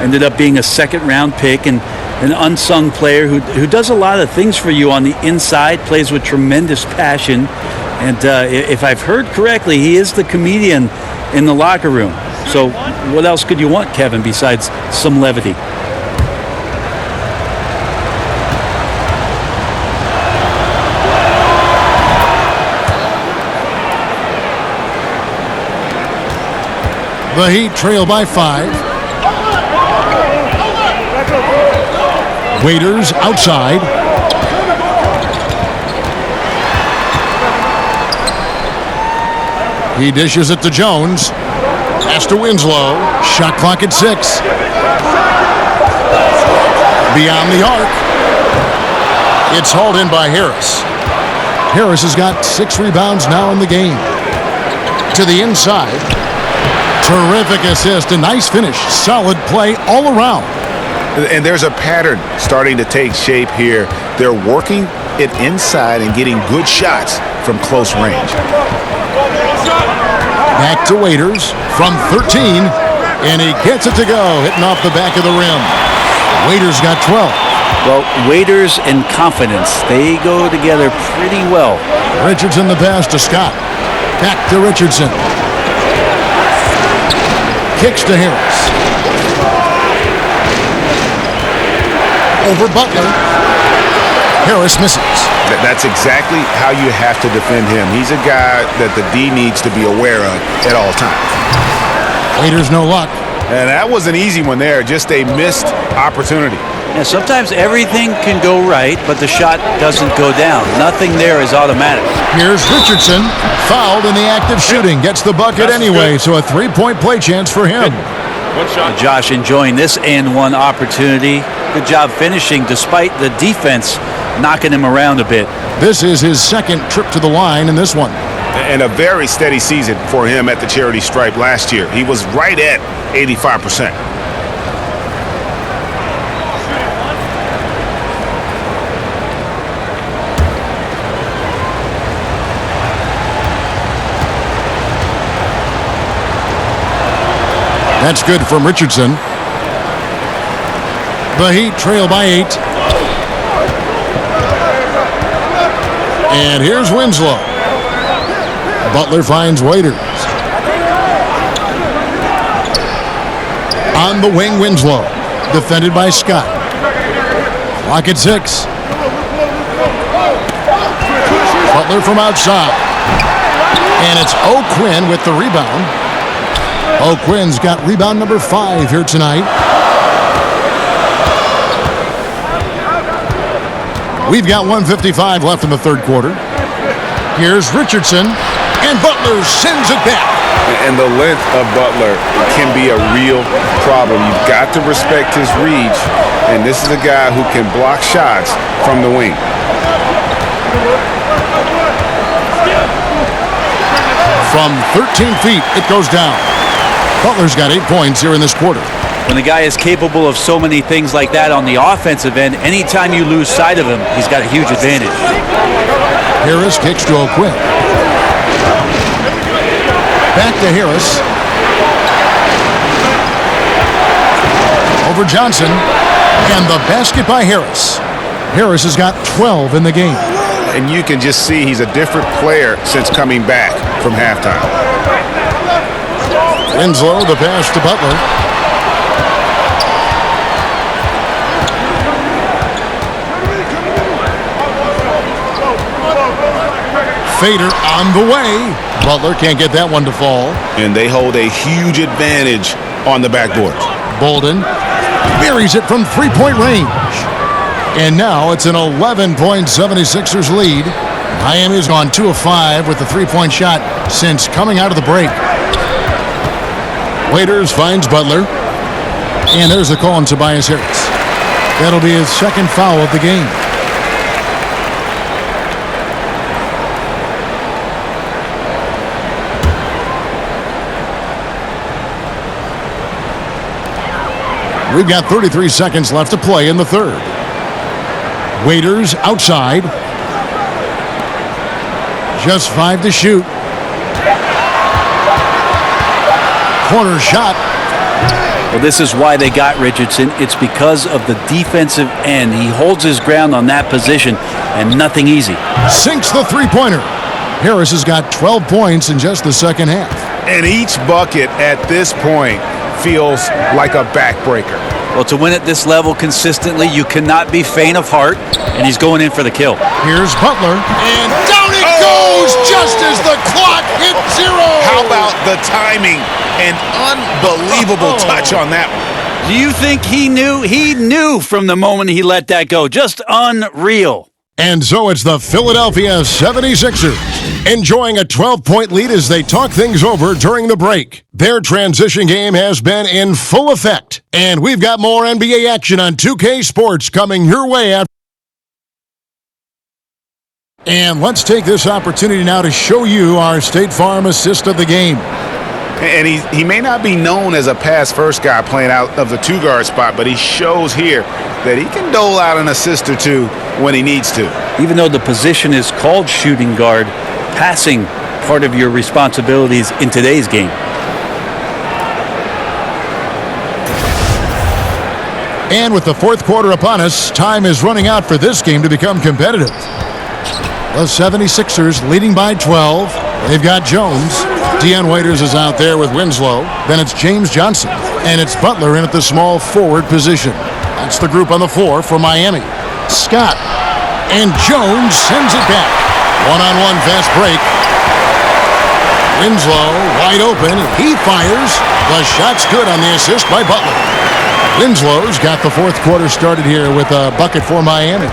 Ended up being a second-round pick and an unsung player who does a lot of things for you on the inside, plays with tremendous passion. And if I've heard correctly, he is the comedian in the locker room. So what else could you want, Kevin, besides some levity? The Heat trail by 5. Waiters outside. He dishes it to Jones. Pass to Winslow. Shot clock at 6. Beyond the arc. It's hauled in by Harris. Harris has got 6 rebounds now in the game. To the inside. Terrific assist. A nice finish. Solid play all around. And there's a pattern starting to take shape here. They're working it inside and getting good shots from close range. Back to Waiters from 13, and he gets it to go, hitting off the back of the rim. Waiters got 12. Well, Waiters and confidence, they go together pretty well. Richardson the pass to Scott. Back to Richardson. Kicks to Harris. Over Butler. Harris misses. That's exactly how you have to defend him. He's a guy that the D needs to be aware of at all times. Waiters no luck. And that was an easy one there, just a missed opportunity. Yeah, sometimes everything can go right, but the shot doesn't go down. Nothing there is automatic. Here's Richardson, fouled in the act of shooting. Gets the bucket anyway, so a 3-point play chance for him. Josh enjoying this and one opportunity. Good job finishing despite the defense knocking him around a bit. This is his second trip to the line in this one. And a very steady season for him at the charity stripe last year. He was right at 85%. That's good from Richardson. The Heat trail by 8. And here's Winslow. Butler finds Waiters. On the wing, Winslow. Defended by Scott. Clock at 6. Butler from outside. And it's O'Quinn with the rebound. O'Quinn's got rebound number 5 here tonight. We've got 1:55 left in the third quarter. Here's Richardson, and Butler sends it back. And the length of Butler can be a real problem. You've got to respect his reach, and this is a guy who can block shots from the wing. From 13 feet, it goes down. Butler's got 8 points here in this quarter. When the guy is capable of so many things like that on the offensive end, anytime you lose sight of him, he's got a huge advantage. Harris kicks to O'Quinn. Back to Harris. Over Johnson. And the basket by Harris. Harris has got 12 in the game. And you can just see he's a different player since coming back from halftime. Winslow, the pass to Butler. Fader on the way. Butler can't get that one to fall. And they hold a huge advantage on the backboard. Bolden buries it from three-point range. And now it's an 11-point 76ers lead. Miami's gone 2 of 5 with the three-point shot since coming out of the break. Waiters finds Butler. And there's the call on Tobias Harris. That'll be his second foul of the game. We've got 33 seconds left to play in the third. Waiters outside. Just 5 to shoot. Corner shot. Well, this is why they got Richardson. It's because of the defensive end. He holds his ground on that position, and nothing easy. Sinks the three-pointer. Harris has got 12 points in just the second half. And each bucket at this point feels like a backbreaker. Well, to win at this level consistently, you cannot be faint of heart, and he's going in for the kill. Here's Butler, and down it goes just as the clock hit 0. How about the timing? An unbelievable touch on that one. Do you think he knew? He knew from the moment he let that go. Just unreal. And so it's the Philadelphia 76ers enjoying a 12-point lead as they talk things over during the break. Their transition game has been in full effect. And we've got more NBA action on 2K Sports coming your way after. And let's take this opportunity now to show you our State Farm assist of the game. And he may not be known as a pass-first guy playing out of the two-guard spot, but he shows here that he can dole out an assist or two when he needs to. Even though the position is called shooting guard, passing part of your responsibilities in today's game. And with the fourth quarter upon us, time is running out for this game to become competitive. The 76ers leading by 12. They've got Jones. Deion Waiters is out there with Winslow. Then it's James Johnson. And it's Butler in at the small forward position. That's the group on the floor for Miami. Scott. And Jones sends it back. One-on-one fast break. Winslow wide open. He fires. The shot's good on the assist by Butler. Winslow's got the fourth quarter started here with a bucket for Miami.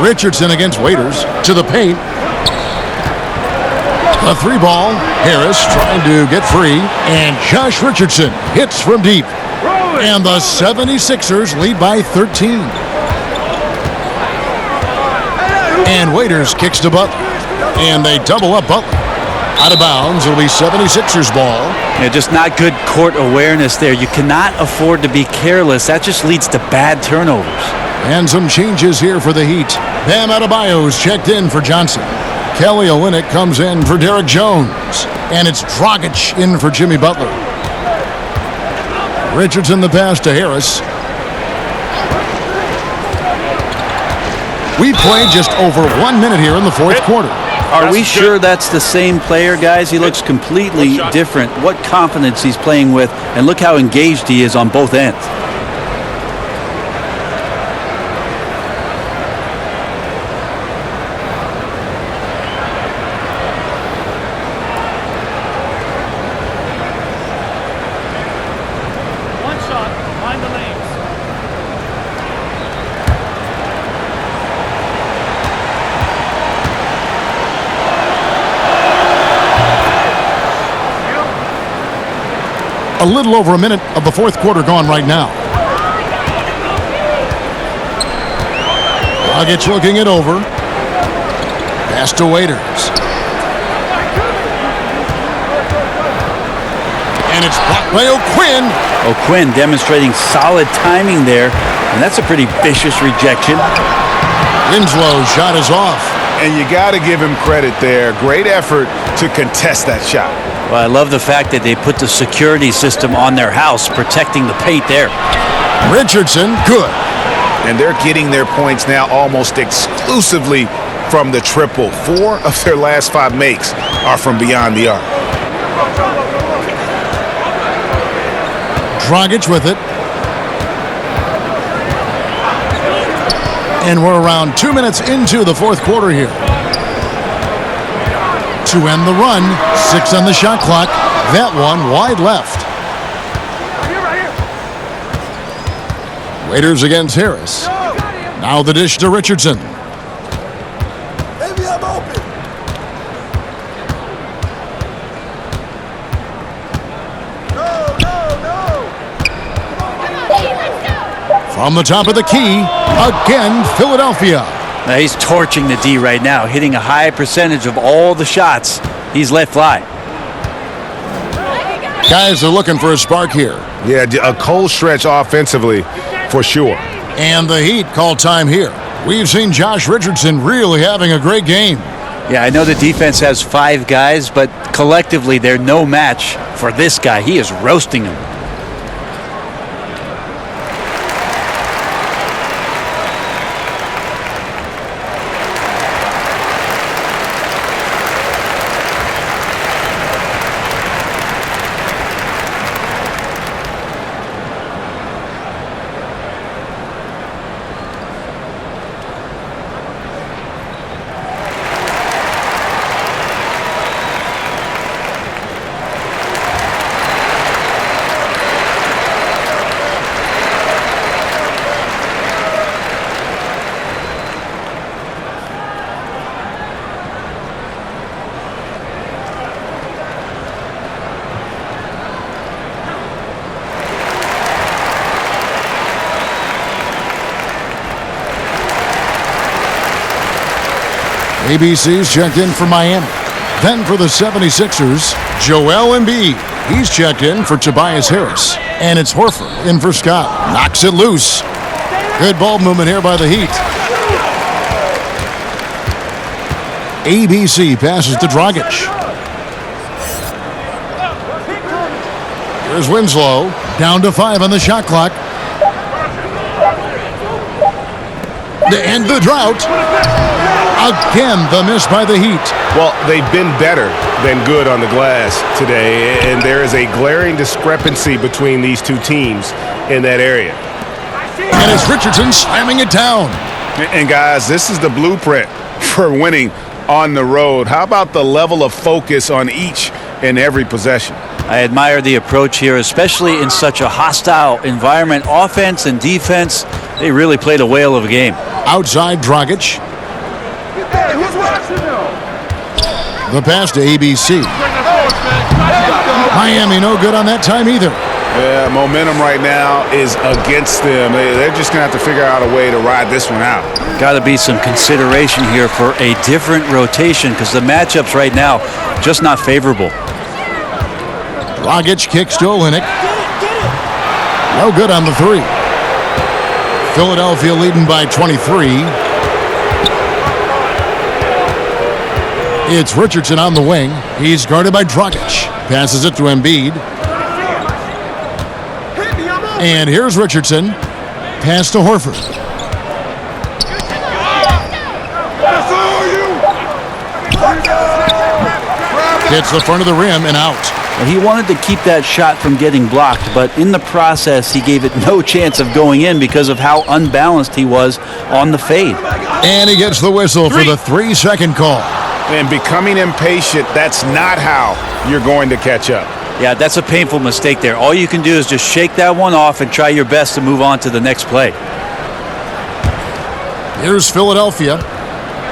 Richardson against Waiters to the paint. A three ball. Harris trying to get free. And Josh Richardson hits from deep. And the 76ers lead by 13. And Waiters kicks to Butler. And they double up Butler. Out of bounds. It'll be 76ers ball. Yeah, just not good court awareness there. You cannot afford to be careless. That just leads to bad turnovers. And some changes here for the Heat. Bam Adebayo's checked in for Johnson. Kelly Olynyk comes in for Derek Jones. And it's Dragic in for Jimmy Butler. Richardson the pass to Harris. We played just over 1 minute here in the fourth quarter. Are we sure that's the same player, guys? He looks completely different. What confidence he's playing with, and look how engaged he is on both ends. A little over a minute of the fourth quarter gone right now. Dragic looking it over. Pass to Waiters. And it's blocked by O'Quinn. O'Quinn demonstrating solid timing there, and that's a pretty vicious rejection. Winslow's shot is off. And you got to give him credit there. Great effort to contest that shot. Well, I love the fact that they put the security system on their house, protecting the paint there. Richardson, good. And they're getting their points now almost exclusively from the triple. 4 of their last 5 makes are from beyond the arc. Dragic with it. And we're around 2 minutes into the fourth quarter here. To end the run, 6 on the shot clock. That one wide left. Raiders against Harris. Now the dish to Richardson. Maybe I'm open. From the top of the key, again, Philadelphia. Now he's torching the D right now, hitting a high percentage of all the shots he's let fly. Guys are looking for a spark here. Yeah, a cold stretch offensively for sure. And the Heat call time here. We've seen Josh Richardson really having a great game. Yeah, I know the defense has 5 guys, but collectively they're no match for this guy. He is roasting them. ABC's checked in for Miami. Then for the 76ers, Joel Embiid. He's checked in for Tobias Harris. And it's Horford in for Scott. Knocks it loose. Good ball movement here by the Heat. ABC passes to Dragic. Here's Winslow. Down to 5 on the shot clock. To end the drought. Again, the miss by the Heat. Well, they've been better than good on the glass today, and there is a glaring discrepancy between these two teams in that area. And it's Richardson slamming it down. And guys, this is the blueprint for winning on the road. How about the level of focus on each and every possession? I admire the approach here, especially in such a hostile environment. Offense and defense, they really played a whale of a game. Outside Dragic. The pass to ABC. Miami no good on that time either. Yeah, momentum right now is against them. They're just going to have to figure out a way to ride this one out. Got to be some consideration here for a different rotation because the matchups right now just not favorable. Dragic kicks to Olynyk. No good on the 3. Philadelphia leading by 23. It's Richardson on the wing. He's guarded by Dragic. Passes it to Embiid. And here's Richardson. Pass to Horford. Hits the front of the rim and out. Well, he wanted to keep that shot from getting blocked, but in the process, he gave it no chance of going in because of how unbalanced he was on the fade. And he gets the whistle for the 3-second call. And becoming impatient, that's not how you're going to catch up. Yeah, that's a painful mistake there. All you can do is just shake that one off and try your best to move on to the next play. Here's Philadelphia.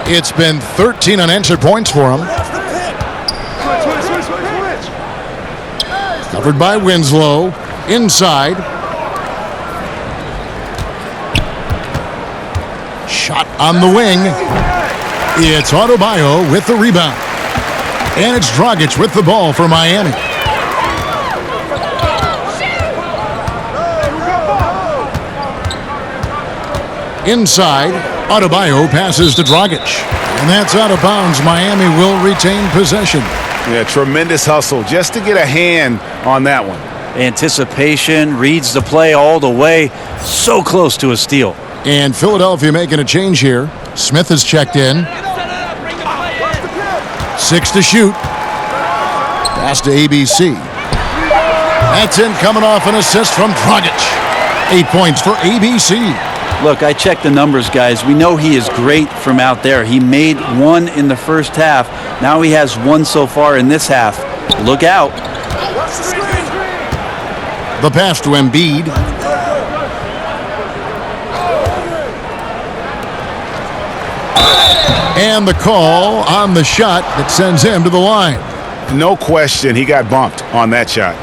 It's been 13 unanswered points for them. Covered by Winslow. Inside. Shot on the wing. It's Adebayo with the rebound. And it's Dragic with the ball for Miami. Inside, Adebayo passes to Dragic. And that's out of bounds. Miami will retain possession. Yeah, tremendous hustle just to get a hand on that one. Anticipation, reads the play all the way. So close to a steal. And Philadelphia making a change here. Smith has checked in. 6 to shoot. Pass to ABC. That's in coming off an assist from Dragic. 8 points for ABC. Look, I checked the numbers, guys. We know he is great from out there. He made one in the first half. Now he has one so far in this half. Look out. The pass to Embiid. And the call on the shot that sends him to the line. No question, he got bumped on that shot.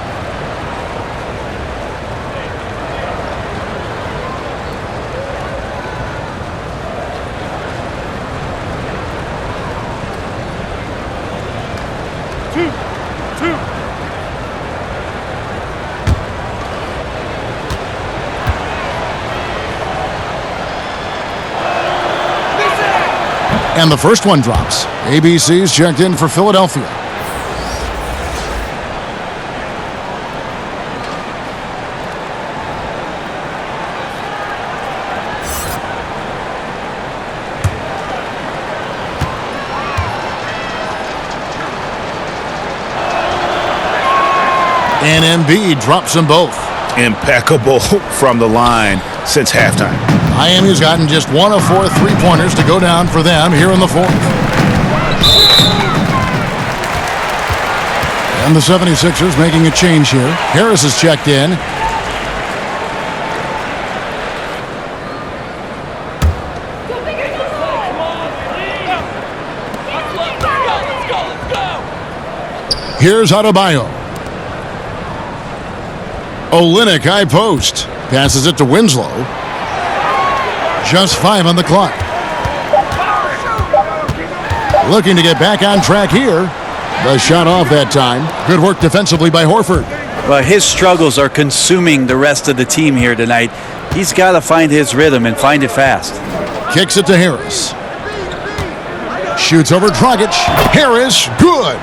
And the first one drops. ABC's checked in for Philadelphia. And Embiid drops them both. Impeccable from the line since halftime. Miami's gotten just 1 of 4 3-pointers to go down for them here in the fourth. And the 76ers making a change here. Harris is checked in. Here's Adebayo. Olynyk high post. Passes it to Winslow. Just 5 on the clock. Looking to get back on track here. The shot off that time. Good work defensively by Horford. Well, his struggles are consuming the rest of the team here tonight. He's got to find his rhythm and find it fast. Kicks it to Harris. Shoots over Dragic. Harris, good.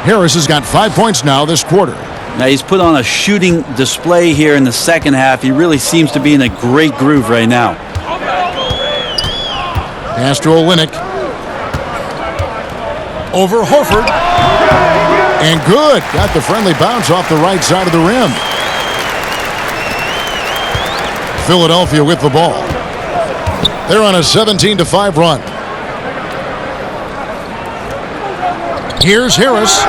Harris has got 5 points now this quarter. Now he's put on a shooting display here in the second half. He really seems to be in a great groove right now. Pass to Olynyk. Over Horford. And good. Got the friendly bounce off the right side of the rim. Philadelphia with the ball. They're on a 17-5 run. Here's Harris.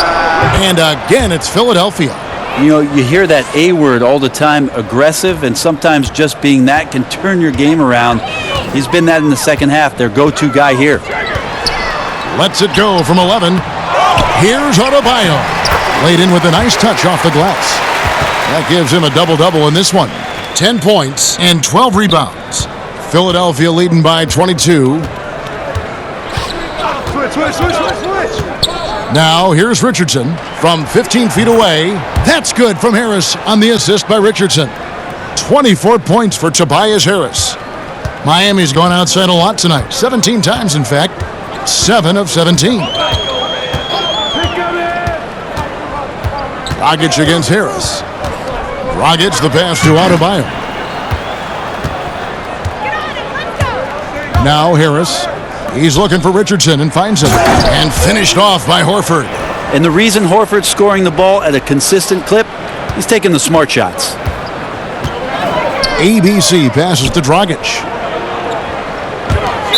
And again, it's Philadelphia. You know, you hear that A word all the time, aggressive, and sometimes just being that can turn your game around. He's been that in the second half, their go-to guy here. Lets it go from 11. Here's Adebayo. Laid in with a nice touch off the glass. That gives him a double-double in this one. 10 points and 12 rebounds. Philadelphia leading by 22. Switch. Now, here's Richardson from 15 feet away. That's good from Harris on the assist by Richardson. 24 points for Tobias Harris. Miami's gone outside a lot tonight. 17 times, in fact. 7 of 17. Dragic against Harris. Dragic the pass to Adebayo. Now Harris. He's looking for Richardson and finds him. And finished off by Horford. And the reason Horford's scoring the ball at a consistent clip, he's taking the smart shots. ABC passes to Dragic.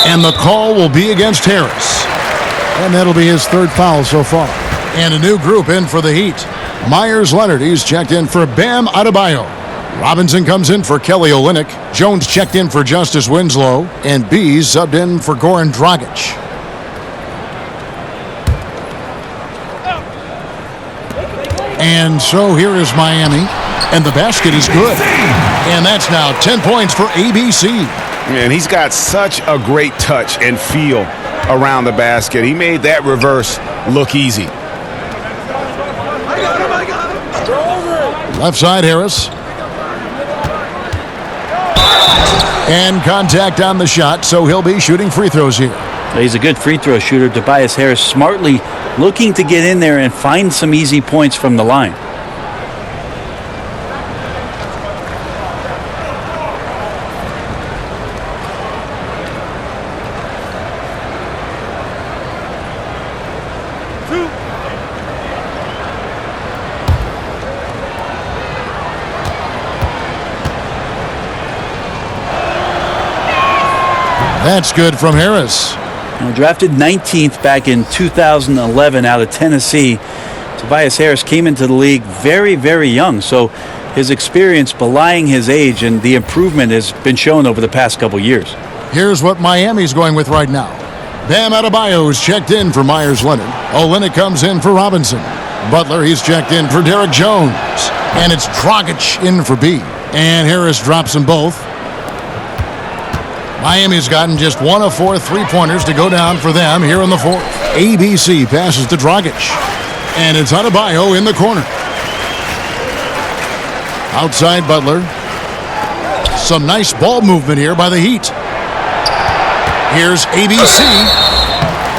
And the call will be against Harris. And that'll be his third foul so far. And a new group in for the Heat. Myers Leonard, he's checked in for Bam Adebayo. Robinson comes in for Kelly Olynyk. Jones checked in for Justice Winslow. And Bees subbed in for Goran Dragic. And so here is Miami. And the basket is good. And that's now 10 points for ABC. And he's got such a great touch and feel around the basket. He made that reverse look easy. Left side, Harris. And contact on the shot, so he'll be shooting free throws here. He's a good free throw shooter. Tobias Harris smartly looking to get in there and find some easy points from the line. That's good from Harris. Drafted 19th back in 2011 out of Tennessee, Tobias Harris came into the league very, very young. So his experience belying his age, and the improvement has been shown over the past couple years. Here's what Miami's going with right now. Bam Adebayo is checked in for Myers-Leonard. Olynyk comes in for Robinson. Butler, he's checked in for Derek Jones. And it's Dragic in for B. And Harris drops them both. Miami's gotten just 1 of 4 3-pointers to go down for them here in the fourth. ABC passes to Dragic. And it's Adebayo in the corner. Outside Butler. Some nice ball movement here by the Heat. Here's ABC.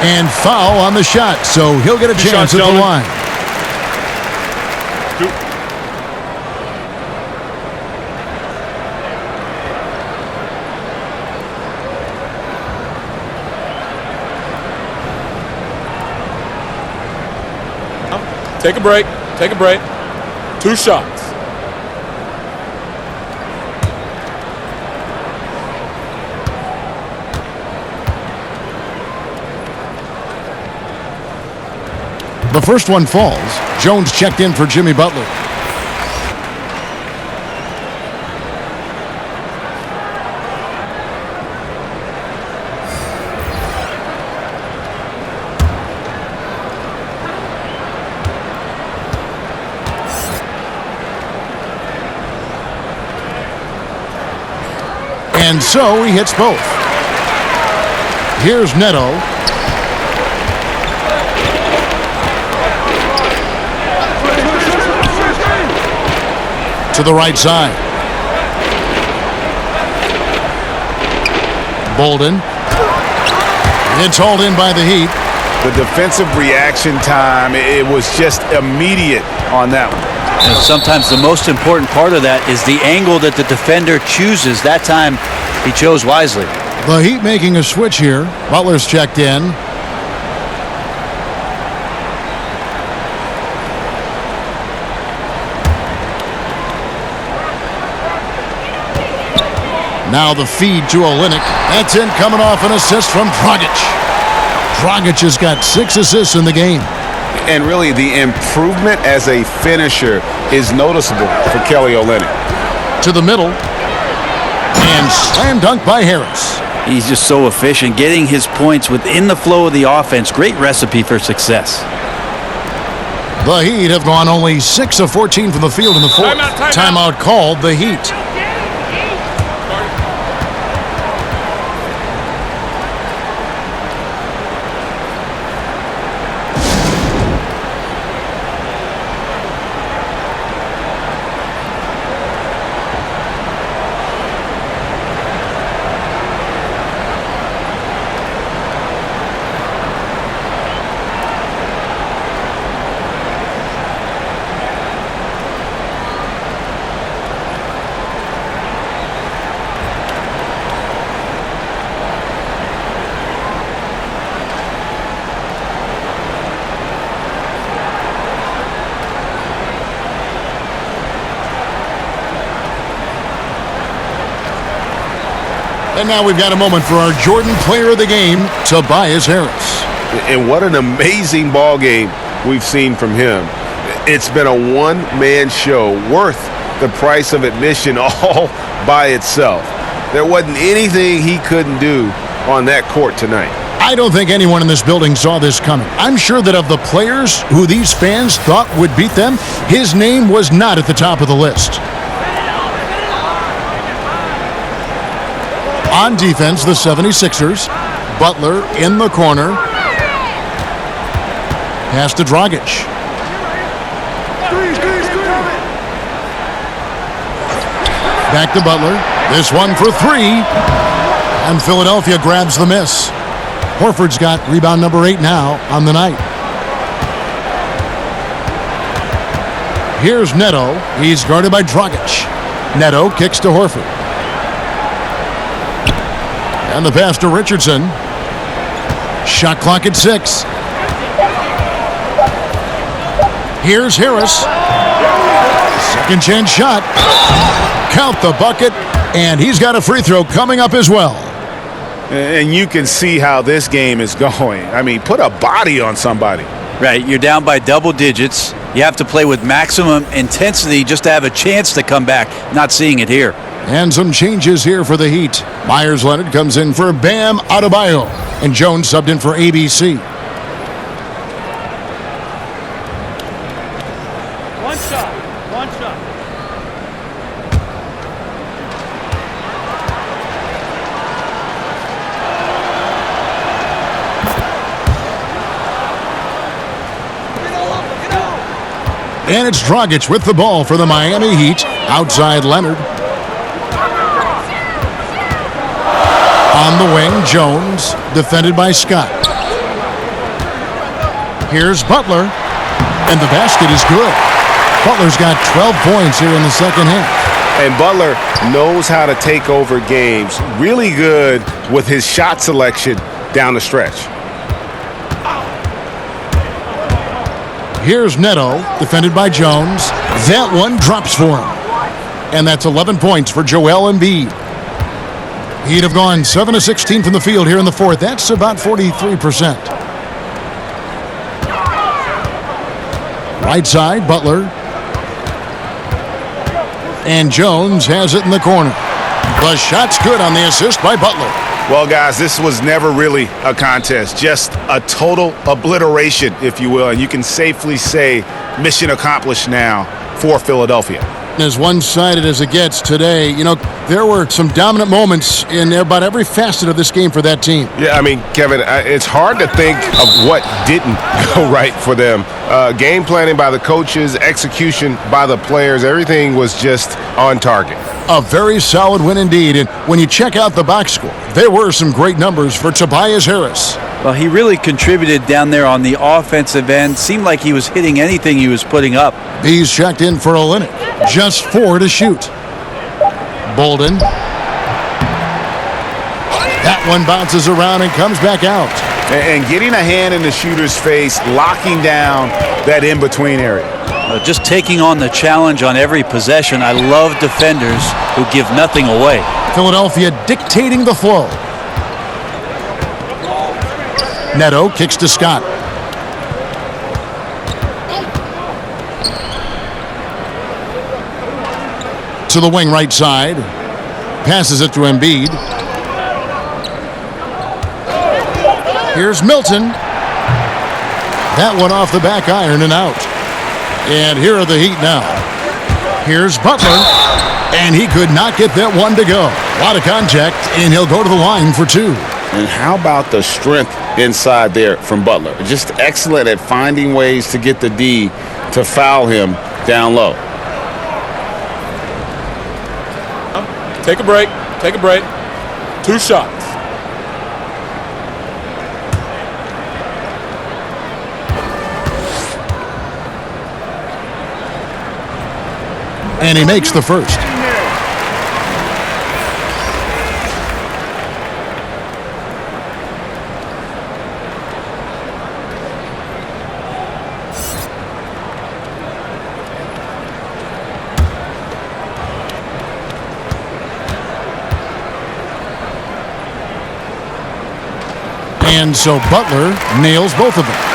And foul on the shot, so he'll get a chance at the line. Take a break. Take a break. 2 shots. The first one falls. Jones checked in for Jimmy Butler. And so he hits both. Here's Neto. To the right side. Bolden. It's hauled in by the Heat. The defensive reaction time, it was just immediate on that one. And sometimes the most important part of that is the angle that the defender chooses. That time, he chose wisely. The Heat making a switch here. Butler's checked in. Now the feed to Olynyk. That's in, coming off an assist from Dragic. Dragic has got 6 assists in the game. And really, the improvement as a finisher is noticeable for Kelly Olynyk. To the middle. And slam dunk by Harris. He's just so efficient, getting his points within the flow of the offense. Great recipe for success. The Heat have gone only 6 of 14 from the field in the fourth. Timeout called the Heat. And now we've got a moment for our Jordan Player of the Game, Tobias Harris. And what an amazing ball game we've seen from him. It's been a one-man show worth the price of admission all by itself. There wasn't anything he couldn't do on that court tonight. I don't think anyone in this building saw this coming. I'm sure that of the players who these fans thought would beat them, his name was not at the top of the list. On defense, the 76ers. Butler in the corner. Pass to Dragic. Back to Butler. This one for 3. And Philadelphia grabs the miss. Horford's got rebound number 8 now on the night. Here's Neto. He's guarded by Dragic. Neto kicks to Horford. And the pass to Richardson. Shot clock at 6. Here's Harris. Second chance shot. Count the bucket. And he's got a free throw coming up as well. And you can see how this game is going. I mean, put a body on somebody. Right, you're down by double digits. You have to play with maximum intensity just to have a chance to come back. Not seeing it here. And some changes here for the Heat. Myers Leonard comes in for Bam Adebayo, and Jones subbed in for ABC. One shot. And it's Dragic with the ball for the Miami Heat. Outside Leonard. On the wing, Jones, defended by Scott. Here's Butler, and the basket is good. Butler's got 12 points here in the second half. And Butler knows how to take over games. Really good with his shot selection down the stretch. Here's Neto, defended by Jones. That one drops for him. And that's 11 points for Joel Embiid. He'd have gone 7 of 16 from the field here in the fourth. That's about 43%. Right side, Butler. And Jones has it in the corner. The shot's good on the assist by Butler. Well, guys, this was never really a contest, just a total obliteration, if you will. And you can safely say mission accomplished now for Philadelphia. As one-sided as it gets today, you know, there were some dominant moments in about every facet of this game for that team. Yeah, I mean, Kevin, it's hard to think of what didn't go right for them. Game planning by the coaches, execution by the players, everything was just on target. A very solid win indeed. And when you check out the box score, there were some great numbers for Tobias Harris. Well, he really contributed down there on the offensive end. Seemed like he was hitting anything he was putting up. He's checked in for Olynyk. Just 4 to shoot. Bolden. That one bounces around and comes back out. And getting a hand in the shooter's face, locking down that in-between area. Just taking on the challenge on every possession. I love defenders who give nothing away. Philadelphia dictating the flow. Neto kicks to Scott. To the wing right side. Passes it to Embiid. Here's Milton. That one off the back iron and out. And here are the Heat now. Here's Butler. And he could not get that one to go. A lot of contact, and he'll go to the line for 2. And how about the strength inside there from Butler? Just excellent at finding ways to get the D to foul him down low. Take a break. 2 shots. And he makes the first. And so Butler nails both of them.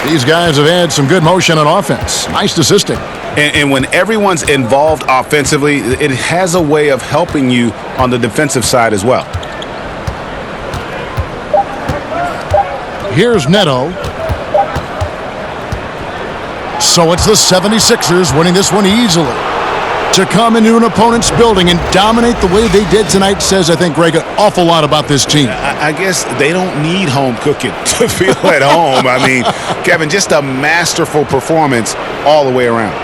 These guys have had some good motion on offense. Nice assisting. And when everyone's involved offensively, it has a way of helping you on the defensive side as well. Here's Neto. So it's the 76ers winning this one easily. To come into an opponent's building and dominate the way they did tonight says, I think, Greg, an awful lot about this team. I guess they don't need home cooking to feel at home. I mean, Kevin, just a masterful performance all the way around.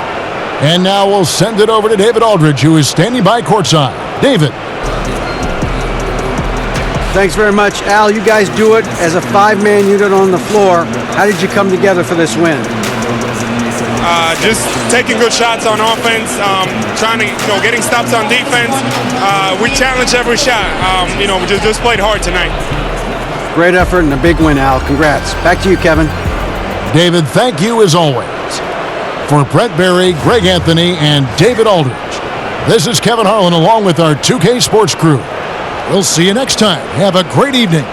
And now we'll send it over to David Aldridge, who is standing by courtside. David. Thanks very much, Al. You guys do it as a 5-man unit on the floor. How did you come together for this win? Just taking good shots on offense, trying to, getting stops on defense. We challenge every shot. We just played hard tonight. Great effort and a big win, Al. Congrats. Back to you, Kevin. David, thank you as always. For Brett Berry, Greg Anthony, and David Aldridge, this is Kevin Harlan along with our 2K Sports crew. We'll see you next time. Have a great evening.